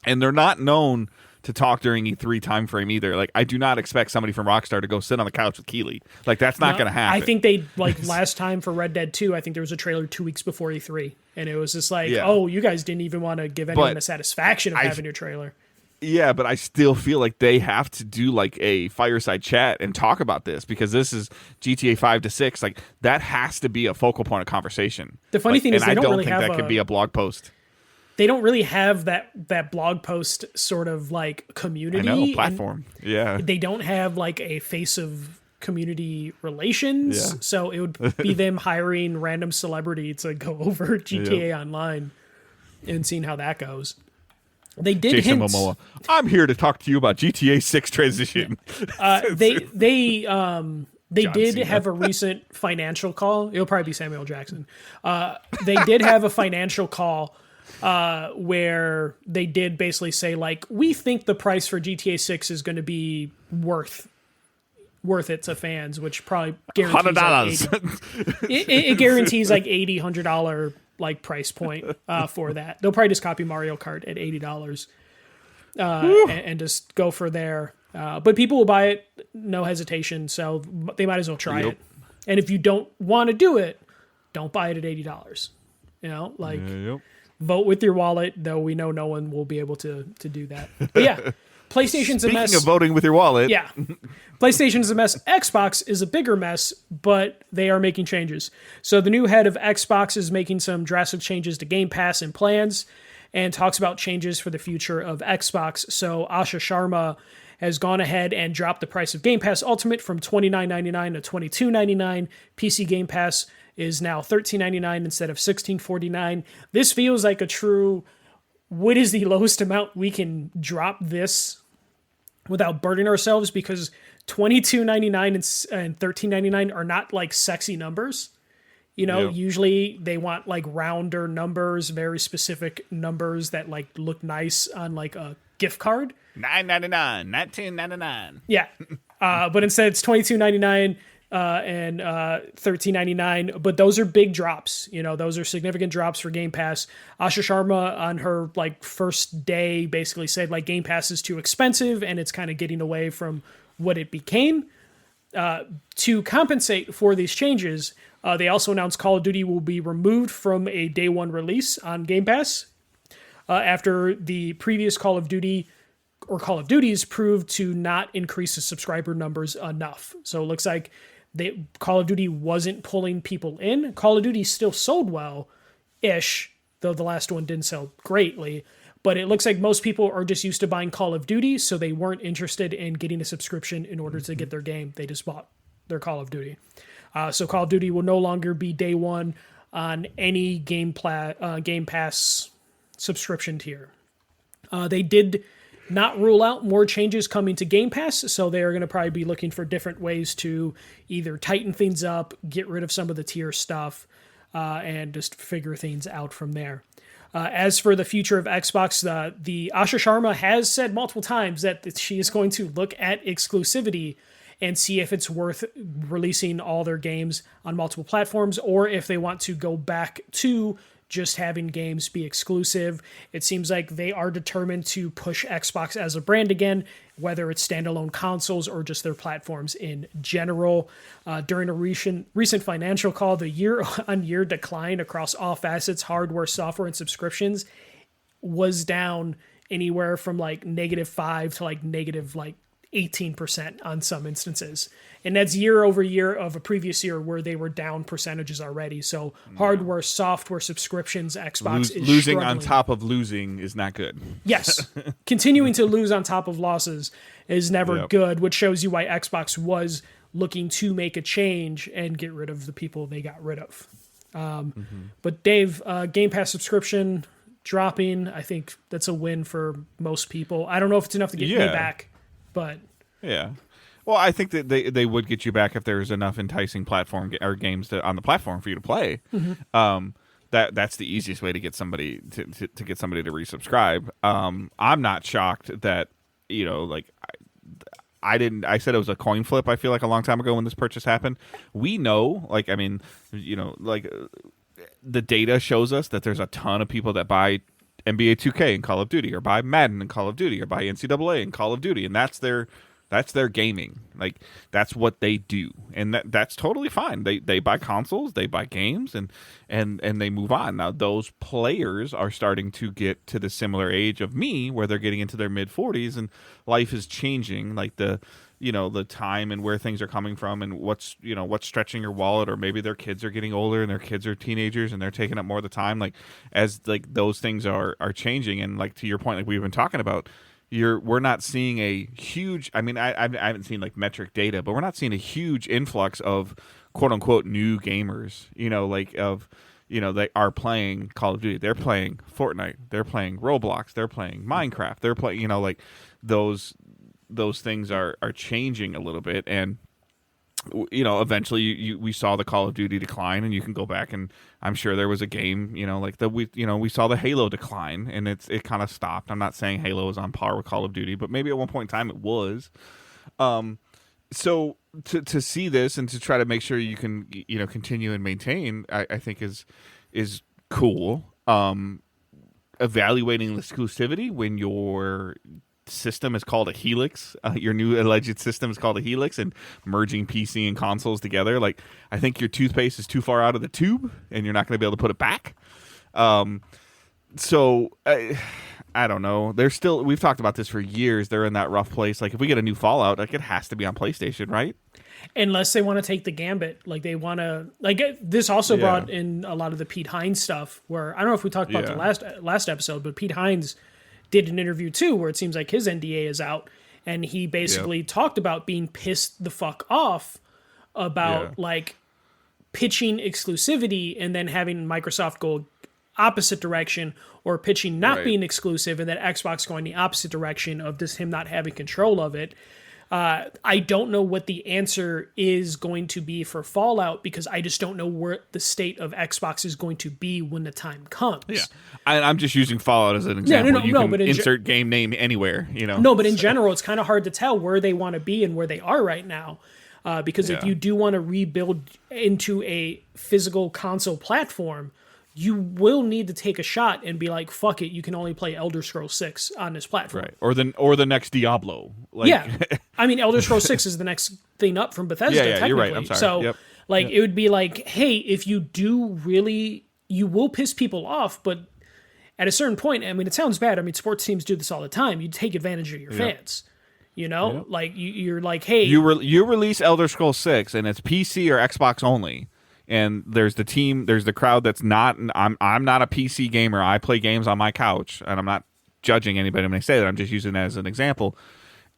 and they're not known to talk during E3 timeframe either. Like, I do not expect somebody from Rockstar to go sit on the couch with Keeley. Like, that's not going to happen. I think they last time for Red Dead 2. I think there was a trailer 2 weeks before E3, and it was just like, oh, you guys didn't even want to give anyone the satisfaction of having your trailer. Yeah, but I still feel like they have to do like a fireside chat and talk about this because this is GTA 5 to 6. Like, that has to be a focal point of conversation. The funny thing is, they don't really have that could be a blog post. They don't really have that blog post sort of like community. I know, platform. Yeah. They don't have like a face of community relations. Yeah. So it would be them hiring random celebrity to go over GTA Online and seeing how that goes. They did Jason hint. Momoa. I'm here to talk to you about GTA 6 transition. They did Cena. have a recent financial call. It'll probably be Samuel Jackson. They did have a financial call where they did basically say, like, we think the price for GTA 6 is going to be worth it to fans, which probably guarantees $100. It guarantees like $100 like price point for that. They'll probably just copy Mario Kart at $80 and just go for there. But people will buy it, no hesitation. So they might as well try it. And if you don't want to do it, don't buy it at $80. You know, like vote with your wallet. Though we know no one will be able to do that. But yeah, PlayStation's a mess. Speaking of voting with your wallet, yeah. PlayStation's a mess. Xbox is a bigger mess, but they are making changes. So the new head of Xbox is making some drastic changes to Game Pass and plans and talks about changes for the future of Xbox. So Asha Sharma has gone ahead and dropped the price of Game Pass Ultimate from $29.99 to $22.99. PC Game Pass is now $13.99 instead of $16.49. This feels like a true, what is the lowest amount we can drop this without burdening ourselves, because $22.99 and $13.99 are not like sexy numbers. You know, usually they want like rounder numbers, very specific numbers that like look nice on like a gift card. $9.99, $19.99. Yeah. But instead it's $22.99 and $13.99. But those are big drops. You know, those are significant drops for Game Pass. Asha Sharma on her like first day basically said like Game Pass is too expensive and it's kind of getting away from what it became. To compensate for these changes, they also announced Call of Duty will be removed from a day one release on Game Pass after the previous Call of Duty or Call of Duties proved to not increase the subscriber numbers enough. So it looks like Call of Duty wasn't pulling people in. Call of Duty still sold well-ish, though the last one didn't sell greatly. But it looks like most people are just used to buying Call of Duty, so they weren't interested in getting a subscription in order to get their game. They just bought their Call of Duty. So Call of Duty will no longer be day one on any Game Pass subscription tier. They did not rule out more changes coming to Game Pass. So they are going to probably be looking for different ways to either tighten things up, get rid of some of the tier stuff, and just figure things out from there. As for the future of Xbox, the Asha Sharma has said multiple times that she is going to look at exclusivity and see if it's worth releasing all their games on multiple platforms, or if they want to go back to just having games be exclusive. It seems like they are determined to push Xbox as a brand again, whether it's standalone consoles or just their platforms in general. During a recent financial call, the year-on-year decline across all facets, hardware, software, and subscriptions was down anywhere from like -5 to like negative 18% on some instances. And that's year over year of a previous year where they were down percentages already. So hardware, software, subscriptions, Xbox is losing struggling. on top of losing is not good. Yes. Continuing to lose on top of losses is never good, which shows you why Xbox was looking to make a change and get rid of the people they got rid of. But Dave, Game Pass subscription dropping, I think that's a win for most people. I don't know if it's enough to get me back, but... Yeah. Well, I think that they would get you back if there's enough enticing platform or games on the platform for you to play. That's the easiest way to get somebody to get somebody to resubscribe. I'm not shocked that I said it was a coin flip. I feel like a long time ago when this purchase happened. We know, the data shows us that there's a ton of people that buy NBA 2K and Call of Duty, or buy Madden and Call of Duty, or buy NCAA and Call of Duty, and that's their gaming. Like, that's what they do, and that's totally fine. They buy consoles, they buy games, and they move on. Now those players are starting to get to the similar age of me, where they're getting into their mid-40s, and life is changing. Like the time and where things are coming from, and what's stretching your wallet, or maybe their kids are getting older and their kids are teenagers and they're taking up more of the time. Like, as like those things are changing, and like to your point, like we've been talking about, we're not seeing a huge, I haven't seen like metric data, but we're not seeing a huge influx of quote unquote new gamers, they are playing Call of Duty, they're playing Fortnite, they're playing Roblox, they're playing Minecraft, they're playing, those things are changing a little bit, and eventually we saw the Call of Duty decline, and you can go back, and I'm sure there was a game, we saw the Halo decline, and it kind of stopped. I'm not saying Halo is on par with Call of Duty, but maybe at one point in time it was. So to see this and to try to make sure you can continue and maintain, I think is cool. Evaluating exclusivity when your system is called a Helix, your new alleged system is called a Helix, and merging PC and consoles together, like, I think your toothpaste is too far out of the tube and you're not going to be able to put it back. So I don't know, we've talked about this for years, they're in that rough place. Like, if we get a new Fallout, like, it has to be on PlayStation, right? Unless they want to take the gambit, like they want to, like, this also brought in a lot of the Pete Hines stuff, where I don't know if we talked about the last episode, but Pete Hines did an interview too, where it seems like his NDA is out, and he basically talked about being pissed the fuck off about like pitching exclusivity and then having Microsoft go opposite direction, or pitching not being exclusive and then Xbox going the opposite direction of just him not having control of it. I don't know what the answer is going to be for Fallout, because I just don't know where the state of Xbox is going to be when the time comes. Yeah, I'm just using Fallout as an example. You can insert game name anywhere, No, but in general, it's kind of hard to tell where they want to be and where they are right now. Because if you do want to rebuild into a physical console platform, you will need to take a shot and be like, fuck it, you can only play Elder Scrolls 6 on this platform. Right. Or the next Diablo. Like... Yeah. I mean, Elder Scrolls 6 is the next thing up from Bethesda, technically. You're right. I'm sorry. So, it would be like, hey, if you do really, you will piss people off, but at a certain point, I mean, it sounds bad. I mean, sports teams do this all the time. You take advantage of your fans. Like, you're like, hey... You release Elder Scrolls 6, and it's PC or Xbox only. And there's the crowd that's not. I'm not a PC gamer. I play games on my couch, and I'm not judging anybody when I say that. I'm just using it as an example.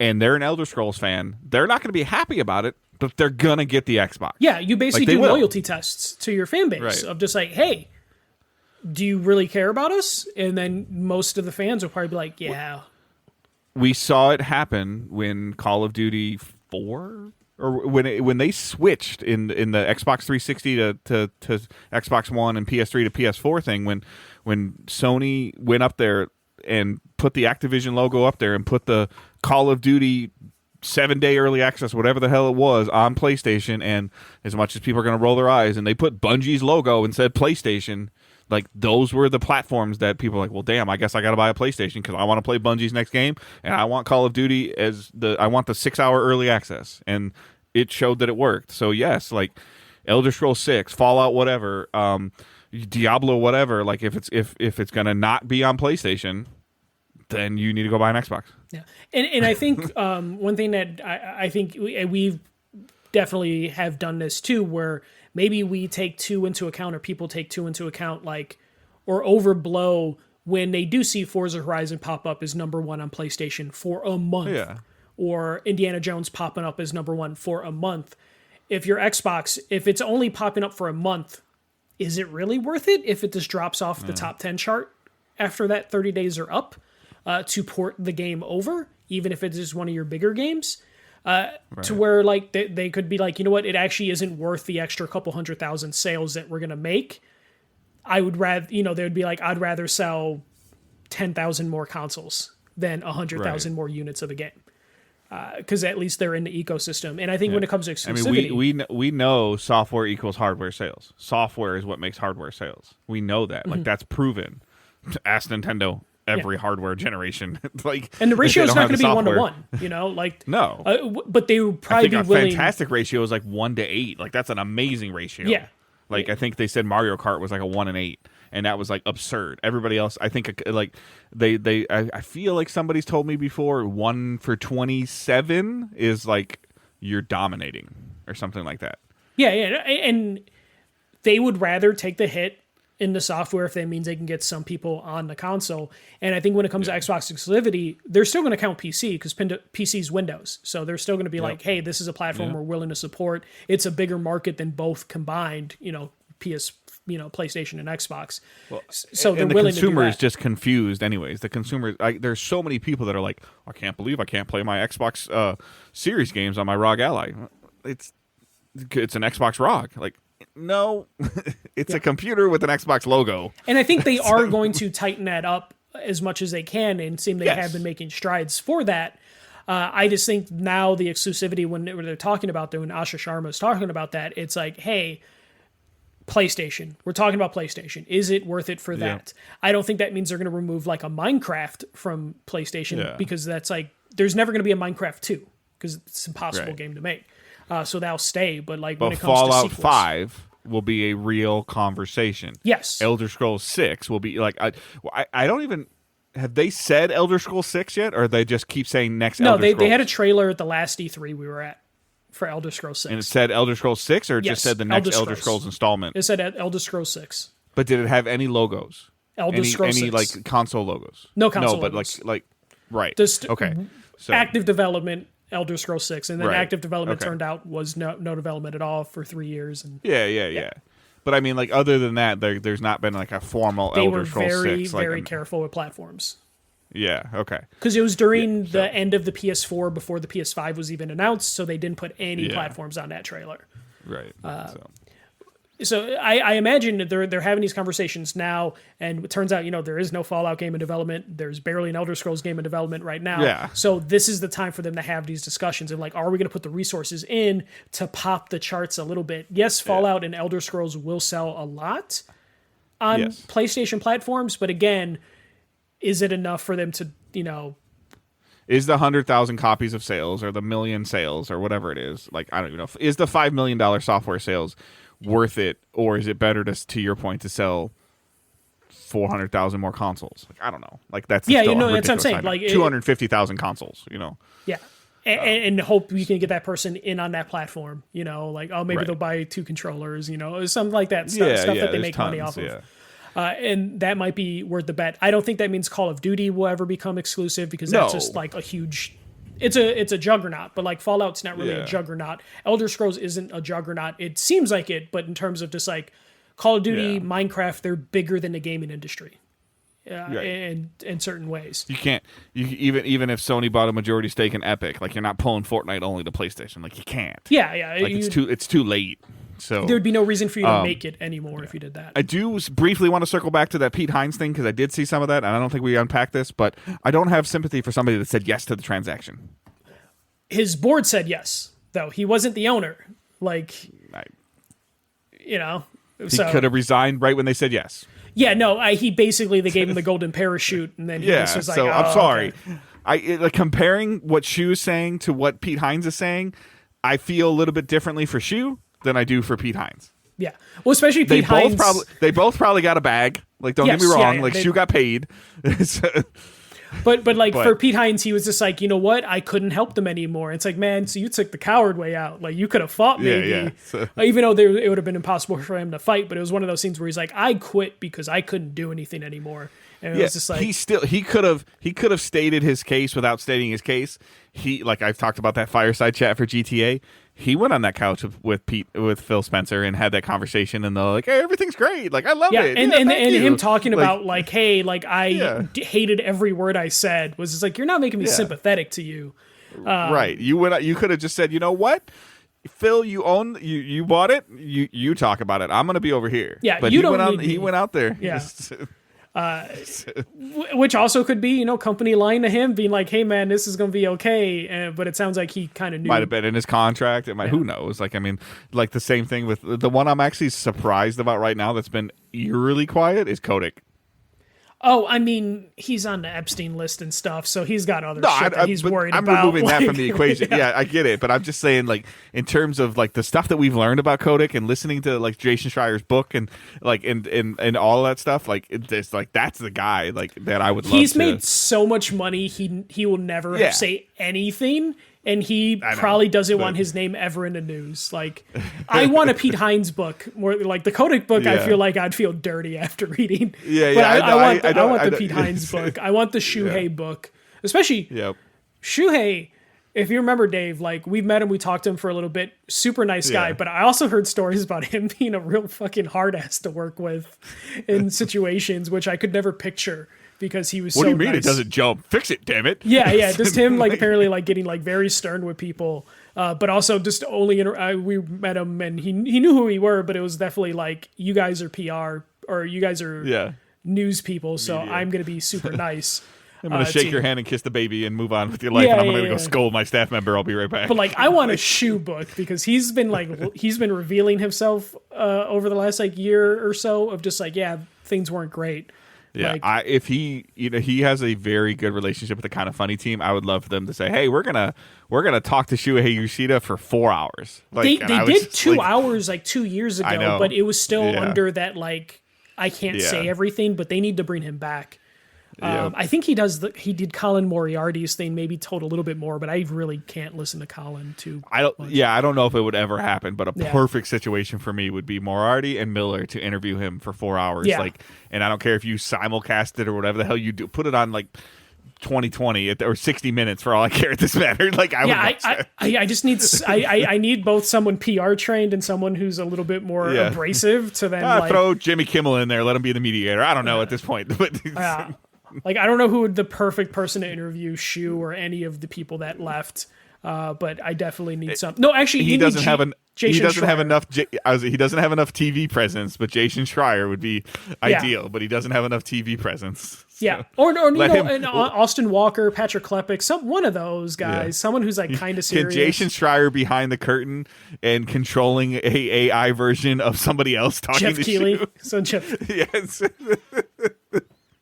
And they're an Elder Scrolls fan. They're not going to be happy about it, but they're gonna get the Xbox. Yeah, you basically do loyalty tests to your fan base of just like, hey, do you really care about us? And then most of the fans will probably be like, yeah. we saw it happen when Call of Duty 4 or when they switched in the Xbox 360 to Xbox One and PS3 to PS4 thing, when Sony went up there and put the Activision logo up there and put the Call of Duty 7-day early access, whatever the hell it was, on PlayStation, and as much as people are going to roll their eyes, and they put Bungie's logo and said PlayStation, like, those were the platforms that people were like, well, damn, I guess I got to buy a PlayStation because I want to play Bungie's next game, and I want Call of Duty I want the 6-hour early access, and it showed that it worked. So yes, like Elder Scrolls 6, Fallout, whatever, Diablo, whatever, like if it's going to not be on PlayStation, then you need to go buy an Xbox. Yeah, and I think one thing that I think we've definitely have done this too, where maybe we take two into account, or people take two into account, like, or overblow when they do see Forza Horizon pop up as number one on PlayStation for a month, or Indiana Jones popping up as number one for a month. If your Xbox, if it's only popping up for a month, is it really worth it if it just drops off the top 10 chart after that 30 days are up? To port the game over, even if it is one of your bigger games, to where like they could be like, you know what, it actually isn't worth the extra couple 100,000 sales that we're going to make. I would rather, they would be like, I'd rather sell 10,000 more consoles than 100,000 more units of a game. Because at least they're in the ecosystem. And I think when it comes to exclusivity... I mean, we know software equals hardware sales. Software is what makes hardware sales. We know that. Like, that's proven. Ask Nintendo. Every hardware generation, like, and the ratio is not going to be 1-to-1, like no, but they would probably be willing. Fantastic ratio is like 1-to-8, like that's an amazing ratio. Yeah, like I think they said Mario Kart was like a 1-and-8, and that was like absurd. Everybody else, I think, like I feel like somebody's told me before 1-for-27 is like you're dominating or something like that. Yeah, and they would rather take the hit in the software if that means they can get some people on the console. And I think when it comes to Xbox exclusivity, they're still going to count PC because PC's Windows. So they're still going to be like, hey, this is a platform we're willing to support. It's a bigger market than both combined, PlayStation and Xbox. Well, so they're willing to do that. The consumer is just confused anyways. The consumer, there's so many people that are like, I can't believe I can't play my Xbox Series games on my ROG Ally. It's an Xbox ROG. Like, no, it's a computer with an Xbox logo. And I think they are going to tighten that up as much as they can, and seem they have been making strides for that. I just think now the exclusivity, when they're talking about that, when Asha Sharma is talking about that, it's like, hey, PlayStation. We're talking about PlayStation. Is it worth it for that? I don't think that means they're going to remove like a Minecraft from PlayStation because that's like, there's never going to be a Minecraft 2 because it's an impossible game to make. So that'll stay, but like when it comes Fallout to sequels, 5 will be a real conversation. Yes. Elder Scrolls 6 will be like I don't even have they said Elder Scrolls 6 yet, or they just keep saying next Elder Scrolls? No, they had a trailer at the last E3 we were at for Elder Scrolls 6. And it said Elder Scrolls 6 or it just said the next Elder Scrolls installment? It said Elder Scrolls 6. But did it have any logos? Elder Scrolls 6. Any like console logos? No console logos. But like right. Okay. So active development Elder Scrolls 6, and then active development turned out was no development at all for 3 years. And yeah. But I mean, like, other than that, there's not been like a formal Elder Scrolls 6. They were very careful with platforms. Yeah, okay. Because it was during the end of the PS4 before the PS5 was even announced, so they didn't put any platforms on that trailer. Right. So I imagine that they're having these conversations now, and it turns out, there is no Fallout game in development. There's barely an Elder Scrolls game in development right now. Yeah. So this is the time for them to have these discussions of like, are we going to put the resources in to pop the charts a little bit? Yes, Fallout and Elder Scrolls will sell a lot on PlayStation platforms, but again, is it enough for them to, Is the 100,000 copies of sales or the million sales or whatever it is, like, I don't even know, is the $5 million software sales worth it, or is it better to your point, to sell 400,000 more consoles? Like, I don't know. Like, that's that's what I'm saying. Like 250,000 consoles, Yeah. And hope you can get that person in on that platform, like, oh, maybe they'll buy 2 controllers, something like that. Stuff that they make money off of. And that might be worth the bet. I don't think that means Call of Duty will ever become exclusive, because that's just like a huge... It's a juggernaut, but like Fallout's not really a juggernaut. Elder Scrolls isn't a juggernaut. It seems like it, but in terms of just like Call of Duty, Minecraft, they're bigger than the gaming industry. in certain ways. You can't. Even if Sony bought a majority stake in Epic, like you're not pulling Fortnite only to PlayStation. Like you can't. Yeah. Like it's too late. So there'd be no reason for you to make it anymore if you did that. I do briefly want to circle back to that Pete Hines thing because I did see some of that, and I don't think we unpacked this, but I don't have sympathy for somebody that said yes to the transaction. His board said yes, though. He wasn't the owner. Like, he could have resigned right when they said yes. Yeah, no, they gave him the golden parachute, and then he just was like, so I'm sorry. Okay. Comparing what Shu is saying to what Pete Hines is saying, I feel a little bit differently for Shu than I do for Pete Hines. Yeah. Well, especially Pete Hines. They both probably got a bag. Like, don't get me wrong. Shu got paid. But for Pete Hines, he was just like, you know what? I couldn't help them anymore. It's like, man, so you took the coward way out. Like, you could have fought maybe. Yeah. So, even though it would have been impossible for him to fight, but it was one of those things where he's like, I quit because I couldn't do anything anymore. And it was just like he could have stated his case without stating his case. Like I've talked about that fireside chat for GTA. He went on that couch with Phil Spencer and had that conversation, and they're like, "Hey, everything's great. Like, I love it." And him talking about like, "Hey, like I hated every word I said," was just like, "You're not making me sympathetic to you." Right? You could have just said, "You know what, Phil, you bought it. You talk about it. I'm going to be over here." Yeah, but he went out there. Yeah. Which also could be, company lying to him, being like, "Hey, man, this is going to be okay." But it sounds like he kind of knew. Might have been in his contract. It might. Who knows? Like, I mean, like the same thing with the one I'm actually surprised about right now that's been eerily quiet is Kotick. Oh, I mean, he's on the Epstein list and stuff, so he's got other shit that he's worried about. I'm removing that from the equation. Yeah, I get it, but I'm just saying, like, in terms of like the stuff that we've learned about Kotick and listening to like Jason Schreier's book and like and all that stuff, like it's like that's the guy like that I would love. He's made so much money, he will never say anything. And he probably doesn't want his name ever in the news. Like, I want a Pete Hines book more like the Kotick book. I feel like I'd feel dirty after reading. But I want the Pete Hines book. I want the Shuhei book, especially Shuhei. If you remember, Dave, like we've met him, we talked to him for a little bit. Super nice guy, but I also heard stories about him being a real fucking hard ass to work with in situations which I could never picture. Because he was what so do you mean nice. It doesn't jump? Fix it, damn it. Yeah, just him like apparently like getting like very stern with people, but also just only we met him and he knew who we were, but it was definitely like you guys are PR or you guys are news people, so I'm gonna be super nice. I'm gonna shake your hand and kiss the baby and move on with your life, and I'm gonna go scold my staff member. I'll be right back. But like, I want a Shu book because he's been revealing himself over the last like year or so of just like things weren't great. Yeah, like, if he has a very good relationship with the Kind of Funny team, I would love for them to say, "Hey, we're gonna talk to Shuhei Yoshida for 4 hours." Like, they did 2 hours like 2 years ago, but it was still under that like I can't say everything, but they need to bring him back. I think he did Colin Moriarty's thing, maybe told a little bit more, but I really can't listen to Colin too. I don't know if it would ever happen, but a perfect situation for me would be Moriarty and Miller to interview him for 4 hours. Like, and I don't care if you simulcast it or whatever the hell you do, put it on like 2020 or 60 minutes for all I care at this matter. Like, I just need I need both someone PR trained and someone who's a little bit more abrasive to then throw Jimmy Kimmel in there, let him be the mediator. I don't know at this point, but like I don't know who would the perfect person to interview Shu or any of the people that left. But I definitely need some. No, actually, he doesn't have enough. He doesn't have enough TV presence. But Jason Schreier would be ideal. But he doesn't have enough TV presence. So yeah, or and Austin Walker, Patrick Klepek, one of those guys, someone who's like kind of serious. Can Jason Schreier behind the curtain and controlling a AI version of somebody else talking Jeff to Keighley? Shu? So Jeff. Yes.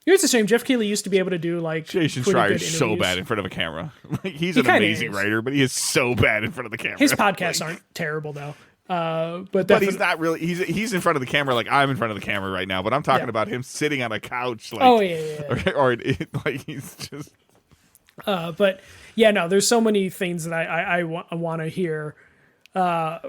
It's a shame. Jeff Keighley used to be able to do like Jason Schreier's so bad in front of a camera. He's an amazing writer, but he is so bad in front of the camera. His podcasts aren't terrible though. But he's not really. He's in front of the camera like I'm in front of the camera right now. But I'm talking about him sitting on a couch. Like, or like he's just. But yeah, no. There's so many things that I want to hear.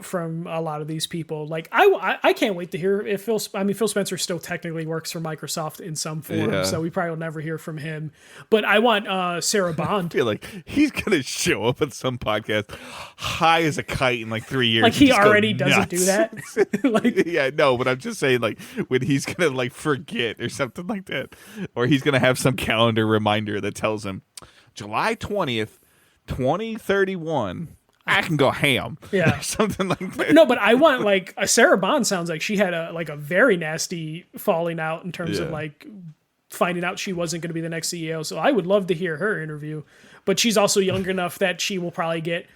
from a lot of these people. Like I can't wait to hear if Phil Spencer still technically works for Microsoft in some form, so we probably will never hear from him. But I want Sarah Bond. I feel like he's gonna show up at some podcast high as a kite in like 3 years. Like he already doesn't do that. Like, yeah, no, but I'm just saying, like, when he's gonna like forget or something like that, or he's gonna have some calendar reminder that tells him July 20th, 2031. I can go ham. Yeah. Or something like that. No, but I want like Sarah Bond sounds like she had a very nasty falling out in terms of like finding out she wasn't going to be the next CEO. So I would love to hear her interview, but she's also young enough that she will probably get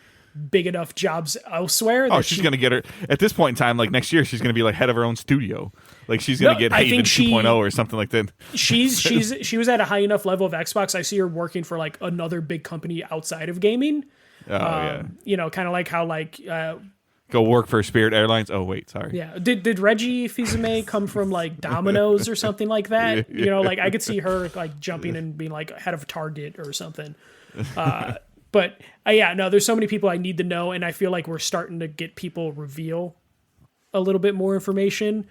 big enough jobs elsewhere. Oh, she's going to get her at this point in time. Like next year, she's going to be like head of her own studio. Like she's going to get Haven 2.0 or something like that. She was at a high enough level of Xbox. I see her working for like another big company outside of gaming. You know, kind of like how like go work for Spirit Airlines. Oh wait, sorry. Yeah, did Reggie Fils-Aimé come from like Domino's or something like that? You know, like I could see her like jumping and being like head of Target or something. But yeah, no, there's so many people I need to know, and I feel like we're starting to get people reveal a little bit more information.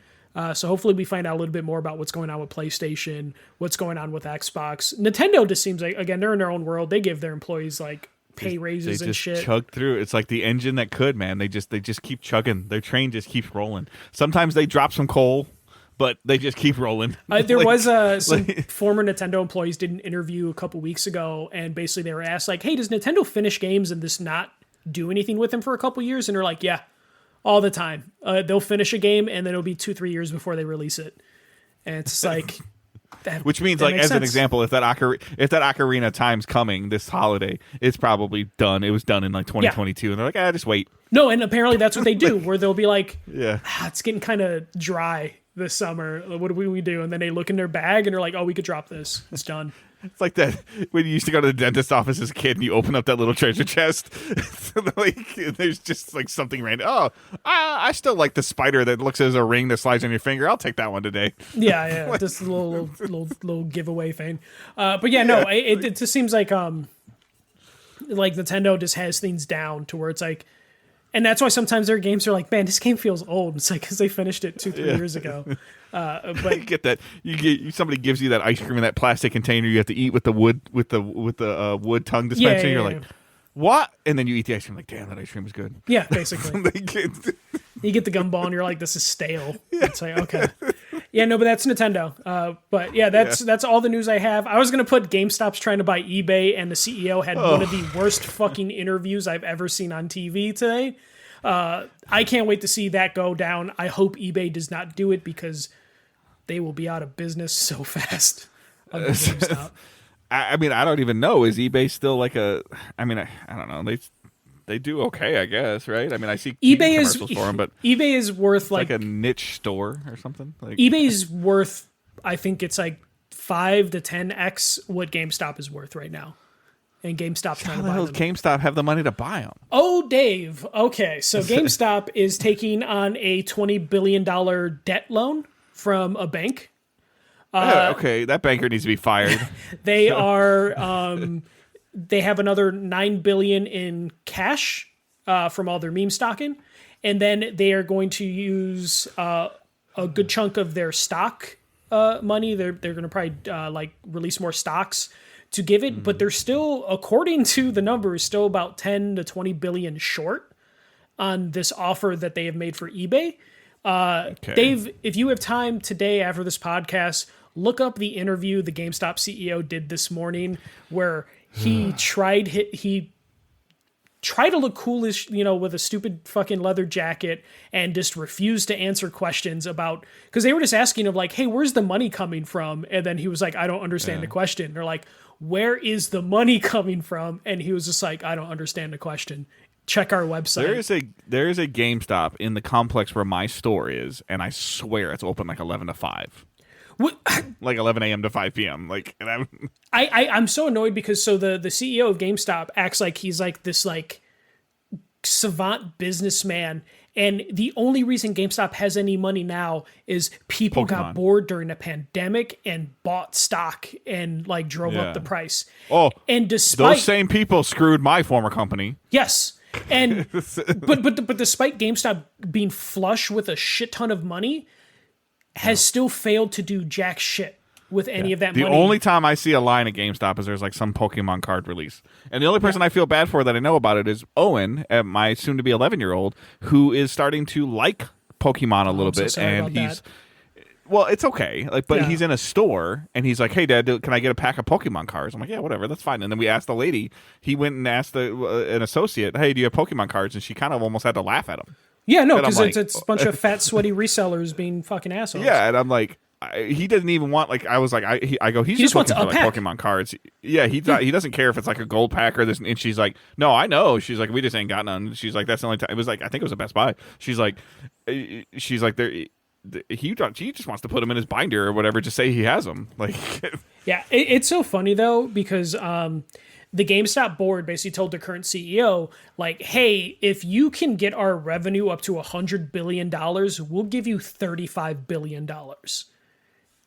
So hopefully we find out a little bit more about what's going on with PlayStation, what's going on with Xbox. Nintendo just seems like, again, they're in their own world. They give their employees like pay raises and shit. They just chug through. It's like the engine that could, man. They just keep chugging. Their train just keeps rolling. Sometimes they drop some coal, but they just keep rolling. There was some former Nintendo employees did an interview a couple weeks ago, and basically they were asked like, hey, does Nintendo finish games and this not do anything with them for a couple years? And they're like, yeah, all the time. They'll finish a game and then it'll be 2-3 years before they release it. And it's like... Which means, like, as an example, if that Ocarina of Time's coming this holiday, it's probably done. It was done in like 2022, and they're like, just wait. No, and apparently that's what they do, where they'll be like, yeah, it's getting kind of dry this summer. What do we do? And then they look in their bag and they're like, oh, we could drop this. It's done. It's like that when you used to go to the dentist office as a kid and you open up that little treasure chest. Like, there's just like something random. Oh, I still like the spider that looks as a ring that slides on your finger. I'll take that one today. Yeah, just a little giveaway thing. But yeah, no, it just seems like Nintendo just has things down to where it's like, and that's why sometimes their games are like, man, this game feels old. It's like because they finished it 2-3 years ago. But you get that somebody gives you that ice cream in that plastic container you have to eat with the wood wood tongue dispenser. You're like, what? And then you eat the ice cream like, damn, that ice cream is good. Yeah, basically. You get the gumball and you're like, this is stale. It's like, okay. Yeah, no, but that's Nintendo. But yeah, that's all the news I have. I was gonna put GameStop's trying to buy eBay, and the CEO had one of the worst fucking interviews I've ever seen on TV today. I can't wait to see that go down. I hope eBay does not do it because they will be out of business so fast. I mean, I don't even know. Is eBay still like a? I mean, I don't know. They do okay, I guess, right? I mean, I see eBay commercials for them, but eBay is worth like a niche store or something. Like eBay is worth, I think it's like 5 to 10x what GameStop is worth right now, and GameStop's trying to buy them. How the hell does GameStop have the money to buy them? Oh, Dave. Okay, so GameStop is taking on a $20 billion debt loan from a bank. Okay, that banker needs to be fired. They are. They have another $9 billion in cash from all their meme stocking, and then they are going to use a good chunk of their stock money. They're going to probably release more stocks to give it, but they're still, according to the numbers, still about 10 to 20 billion short on this offer that they have made for eBay. Okay. Dave, if you have time today after this podcast, look up the interview the GameStop CEO did this morning where he tried to look coolish, with a stupid fucking leather jacket and just refused to answer questions about, because they were just asking him like, hey, where's the money coming from? And then he was like, I don't understand the question. They're like, where is the money coming from? And he was just like, I don't understand the question. Check our website. There is a GameStop in the complex where my store is, and I swear it's open like 11 to 5. What? Like 11 a.m. to 5 p.m. Like, and I'm so annoyed because the CEO of GameStop acts like he's like this like savant businessman, and the only reason GameStop has any money now is people got bored during the pandemic and bought stock and like drove up the price. Oh, and despite those same people screwed my former company. Yes. And but despite GameStop being flush with a shit ton of money, has still failed to do jack shit with any of that money. The only time I see a line at GameStop is there's like some Pokemon card release. And the only person I feel bad for that I know about it is Owen, my soon-to-be 11-year-old, who is starting to like Pokemon a little bit. And he's... Well, it's okay. But he's in a store, and he's like, hey, Dad, can I get a pack of Pokemon cards? I'm like, yeah, whatever, that's fine. And then we asked the lady. He went and asked an associate, hey, do you have Pokemon cards? And she kind of almost had to laugh at him. Yeah, no, because it's a bunch of fat, sweaty resellers being fucking assholes. Yeah, and I'm like... he doesn't even want I was like I go he just wants looking for like Pokemon cards. Yeah, he doesn't care if it's like a gold pack or this. And she's like, no, I know. She's like, we just ain't got none. She's like, that's the only time. It was like I think it was a Best Buy. She's like there. He just wants to put them in his binder or whatever. Just say he has them. Like, yeah, it's so funny though because the GameStop board basically told the current CEO, like, hey, if you can get our revenue up to $100 billion, we'll give you $35 billion.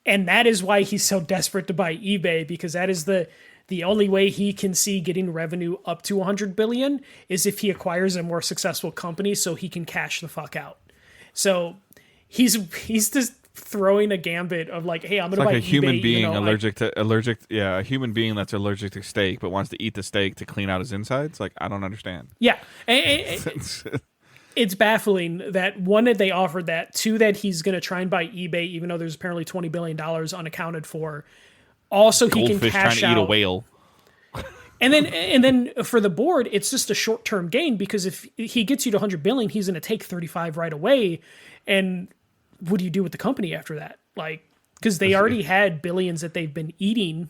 And that is why he's so desperate to buy eBay, because that is the only way he can see getting revenue up to $100 billion is if he acquires a more successful company so he can cash the fuck out. So he's just throwing a gambit of like, hey, I'm going to buy eBay. It's like a human being a human being that's allergic to steak but wants to eat the steak to clean out his insides. Like, I don't understand. Yeah. It's baffling that one, that they offered that, two, that he's going to try and buy eBay even though there's apparently $20 billion unaccounted for. Also, he can cash trying to eat a whale. And then for the board, it's just a short-term gain, because if he gets you to $100 billion, he's going to take 35 right away. And what do you do with the company after that? Like, because they already had billions that they've been eating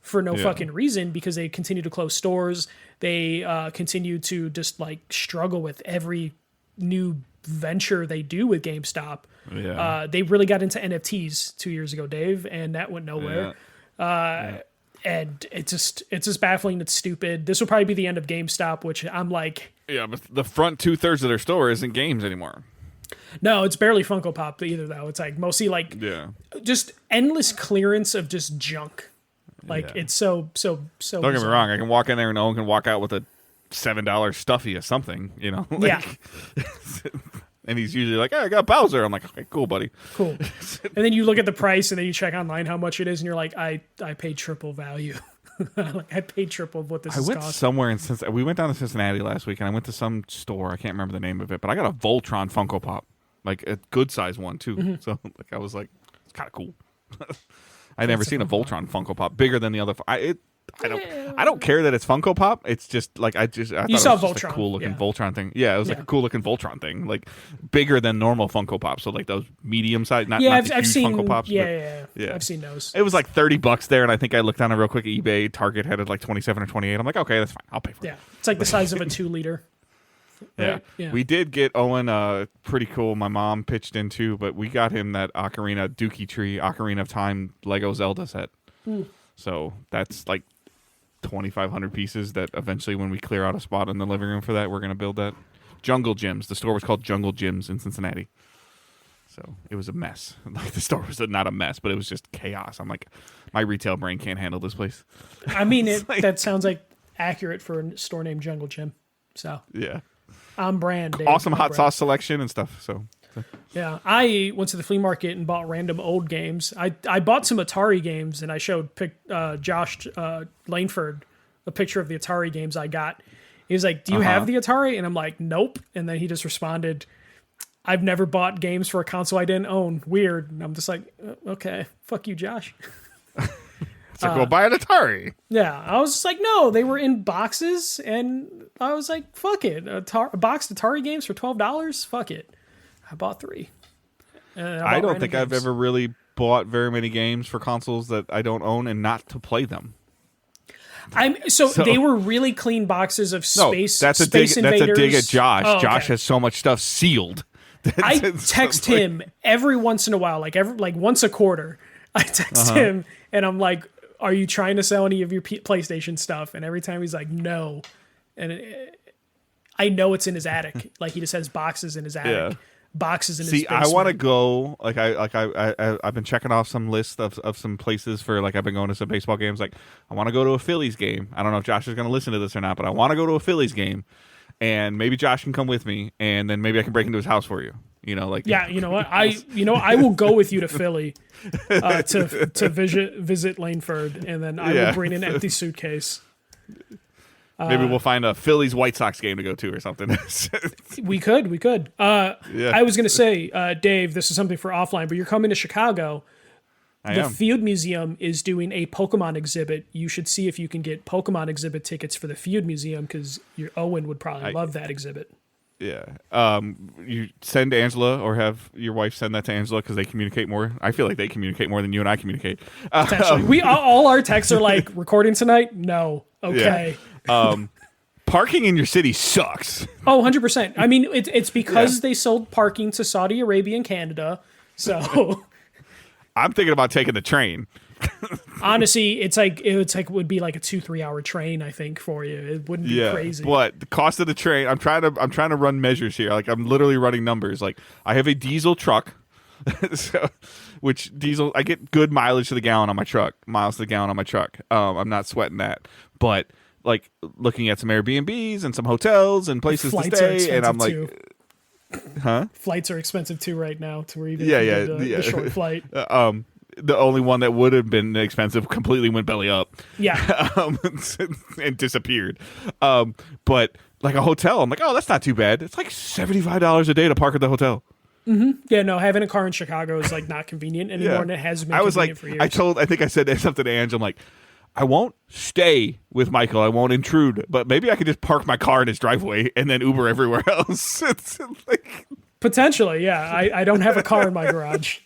for no fucking reason, because they continue to close stores. They continue to just like struggle with every new venture they do with GameStop. Yeah. They really got into NFTs 2 years ago, Dave, and that went nowhere. And it's just baffling. It's stupid. This will probably be the end of GameStop, which I'm like... Yeah, but the front 2/3 of their store isn't games anymore. No, it's barely Funko Pop either, though. It's like mostly like just endless clearance of just junk. Like it's so Don't get me wrong. I can walk in there and Owen can walk out with a $7 stuffy or something, you know? Like, and he's usually like, hey, I got Bowser. I'm like, okay, cool, buddy. Cool. And then you look at the price and then you check online how much it is and you're like, I paid triple value. Like, I paid triple of what this is. I went somewhere in Cincinnati. We went down to Cincinnati last week and I went to some store. I can't remember the name of it, but I got a Voltron Funko Pop, like a good size one too. Mm-hmm. So like I was like, it's kind of cool. I'd never seen a Voltron Funko Pop bigger than the other. I don't care that it's Funko Pop. It's just like I thought it was just a cool looking Voltron thing. Yeah, it was like a cool looking Voltron thing, like bigger than normal Funko Pops. So like those medium size, not the huge seen, Funko Pops. Yeah. I've seen those. It was like $30 there, and I think I looked on it real quick. eBay, Target had it like 27 or 28. I'm like, okay, that's fine. I'll pay for it. Yeah, it's like the size of a 2-liter. Right? Yeah, we did get Owen pretty cool. My mom pitched in too, but we got him that Ocarina of Time Lego Zelda set. So that's like 2,500 pieces that eventually, when we clear out a spot in the living room for that, we're going to build that. Jungle Gyms. The store was called Jungle Gyms in Cincinnati. So it was a mess. Like, the store was not a mess, but it was just chaos. I'm like, my retail brain can't handle this place. I mean, that sounds like accurate for a store named Jungle Gym. So yeah. On brand, Dave. Awesome hot sauce selection and stuff. So yeah, I went to the flea market and bought random old games. I bought some Atari games, and I showed Josh Langford a picture of the Atari games I got. He was like, do you have the Atari? And I'm like, nope. And then he just responded, I've never bought games for a console I didn't own. Weird. And I'm just like, okay, fuck you, Josh. It's like, well, buy an Atari. Yeah, I was just like, no, they were in boxes, and I was like, fuck it. A box of Atari games for $12? Fuck it. I bought 3. I don't think I've ever really bought very many games for consoles that I don't own and not to play them. So they were really clean boxes of Space That's a dig at Josh. Oh, okay. Josh has so much stuff sealed. I text him every once in a while, like once a quarter. I text him and I'm like, are you trying to sell any of your PlayStation stuff? And every time he's like, no. And I know it's in his attic. Like, he just has boxes in his attic. Yeah. Boxes in his basement. I want to go. Like I've been checking off some lists of some places for, like, I've been going to some baseball games. Like, I want to go to a Phillies game. I don't know if Josh is going to listen to this or not, but I want to go to a Phillies game. and maybe Josh can come with me, and then maybe I can break into his house for you. Like yeah, you know what? I will go with you to Philly to visit Langford, and then I will bring an empty suitcase. Maybe we'll find a Phillies White Sox game to go to or something. We could. I was gonna say, Dave, this is something for offline, but you're coming to Chicago. The Field Museum is doing a Pokemon exhibit. You should see if you can get Pokemon exhibit tickets for the Field Museum, because your Owen would probably love that exhibit. Yeah. You send Angela, or have your wife send that to Angela, because they communicate more. I feel like they communicate more than you and I communicate. We all our texts are like, recording tonight? No. Okay. Yeah. Parking in your city sucks. Oh, 100%. I mean, it's because they sold parking to Saudi Arabia and Canada. So I'm thinking about taking the train. Honestly, it would be like a 2-3 hour train, I think, for you. It wouldn't be crazy. But the cost of the train, I'm trying to run measures here. Like, I'm literally running numbers. Like, I have a diesel truck, I get good mileage to the gallon on my truck. I'm not sweating that. But like, looking at some Airbnbs and some hotels and places to stay, and I'm like, Flights are expensive too right now. To where even the short flight. The only one that would have been expensive completely went belly up. Yeah. And disappeared. But like a hotel, I'm like, oh, that's not too bad. It's like $75 a day to park at the hotel. Mm-hmm. Yeah, no, having a car in Chicago is like not convenient anymore, and it has been convenient for years. I think I said something to Ange. I'm like, I won't stay with Michael. I won't intrude, but maybe I could just park my car in his driveway and then Uber everywhere else. It's like, potentially, yeah. I don't have a car in my garage.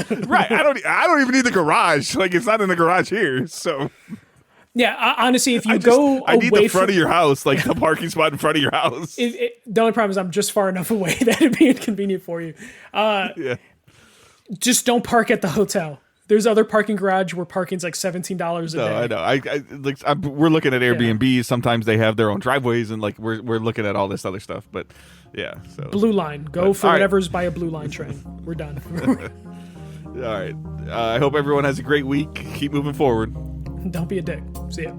Right. I don't even need the garage. Like, it's not in the garage here. So yeah, honestly, if you I need the front of your house, like the parking spot in front of your house. The only problem is I'm just far enough away that it'd be inconvenient for you. Just don't park at the hotel. There's other parking garage where parking's like $17 a day. I know. We're looking at Airbnbs. Yeah. Sometimes they have their own driveways, and like we're looking at all this other stuff. But yeah, so Blue Line. Go for whatever's by a Blue Line train. We're done. All right. I hope everyone has a great week. Keep moving forward. Don't be a dick. See ya.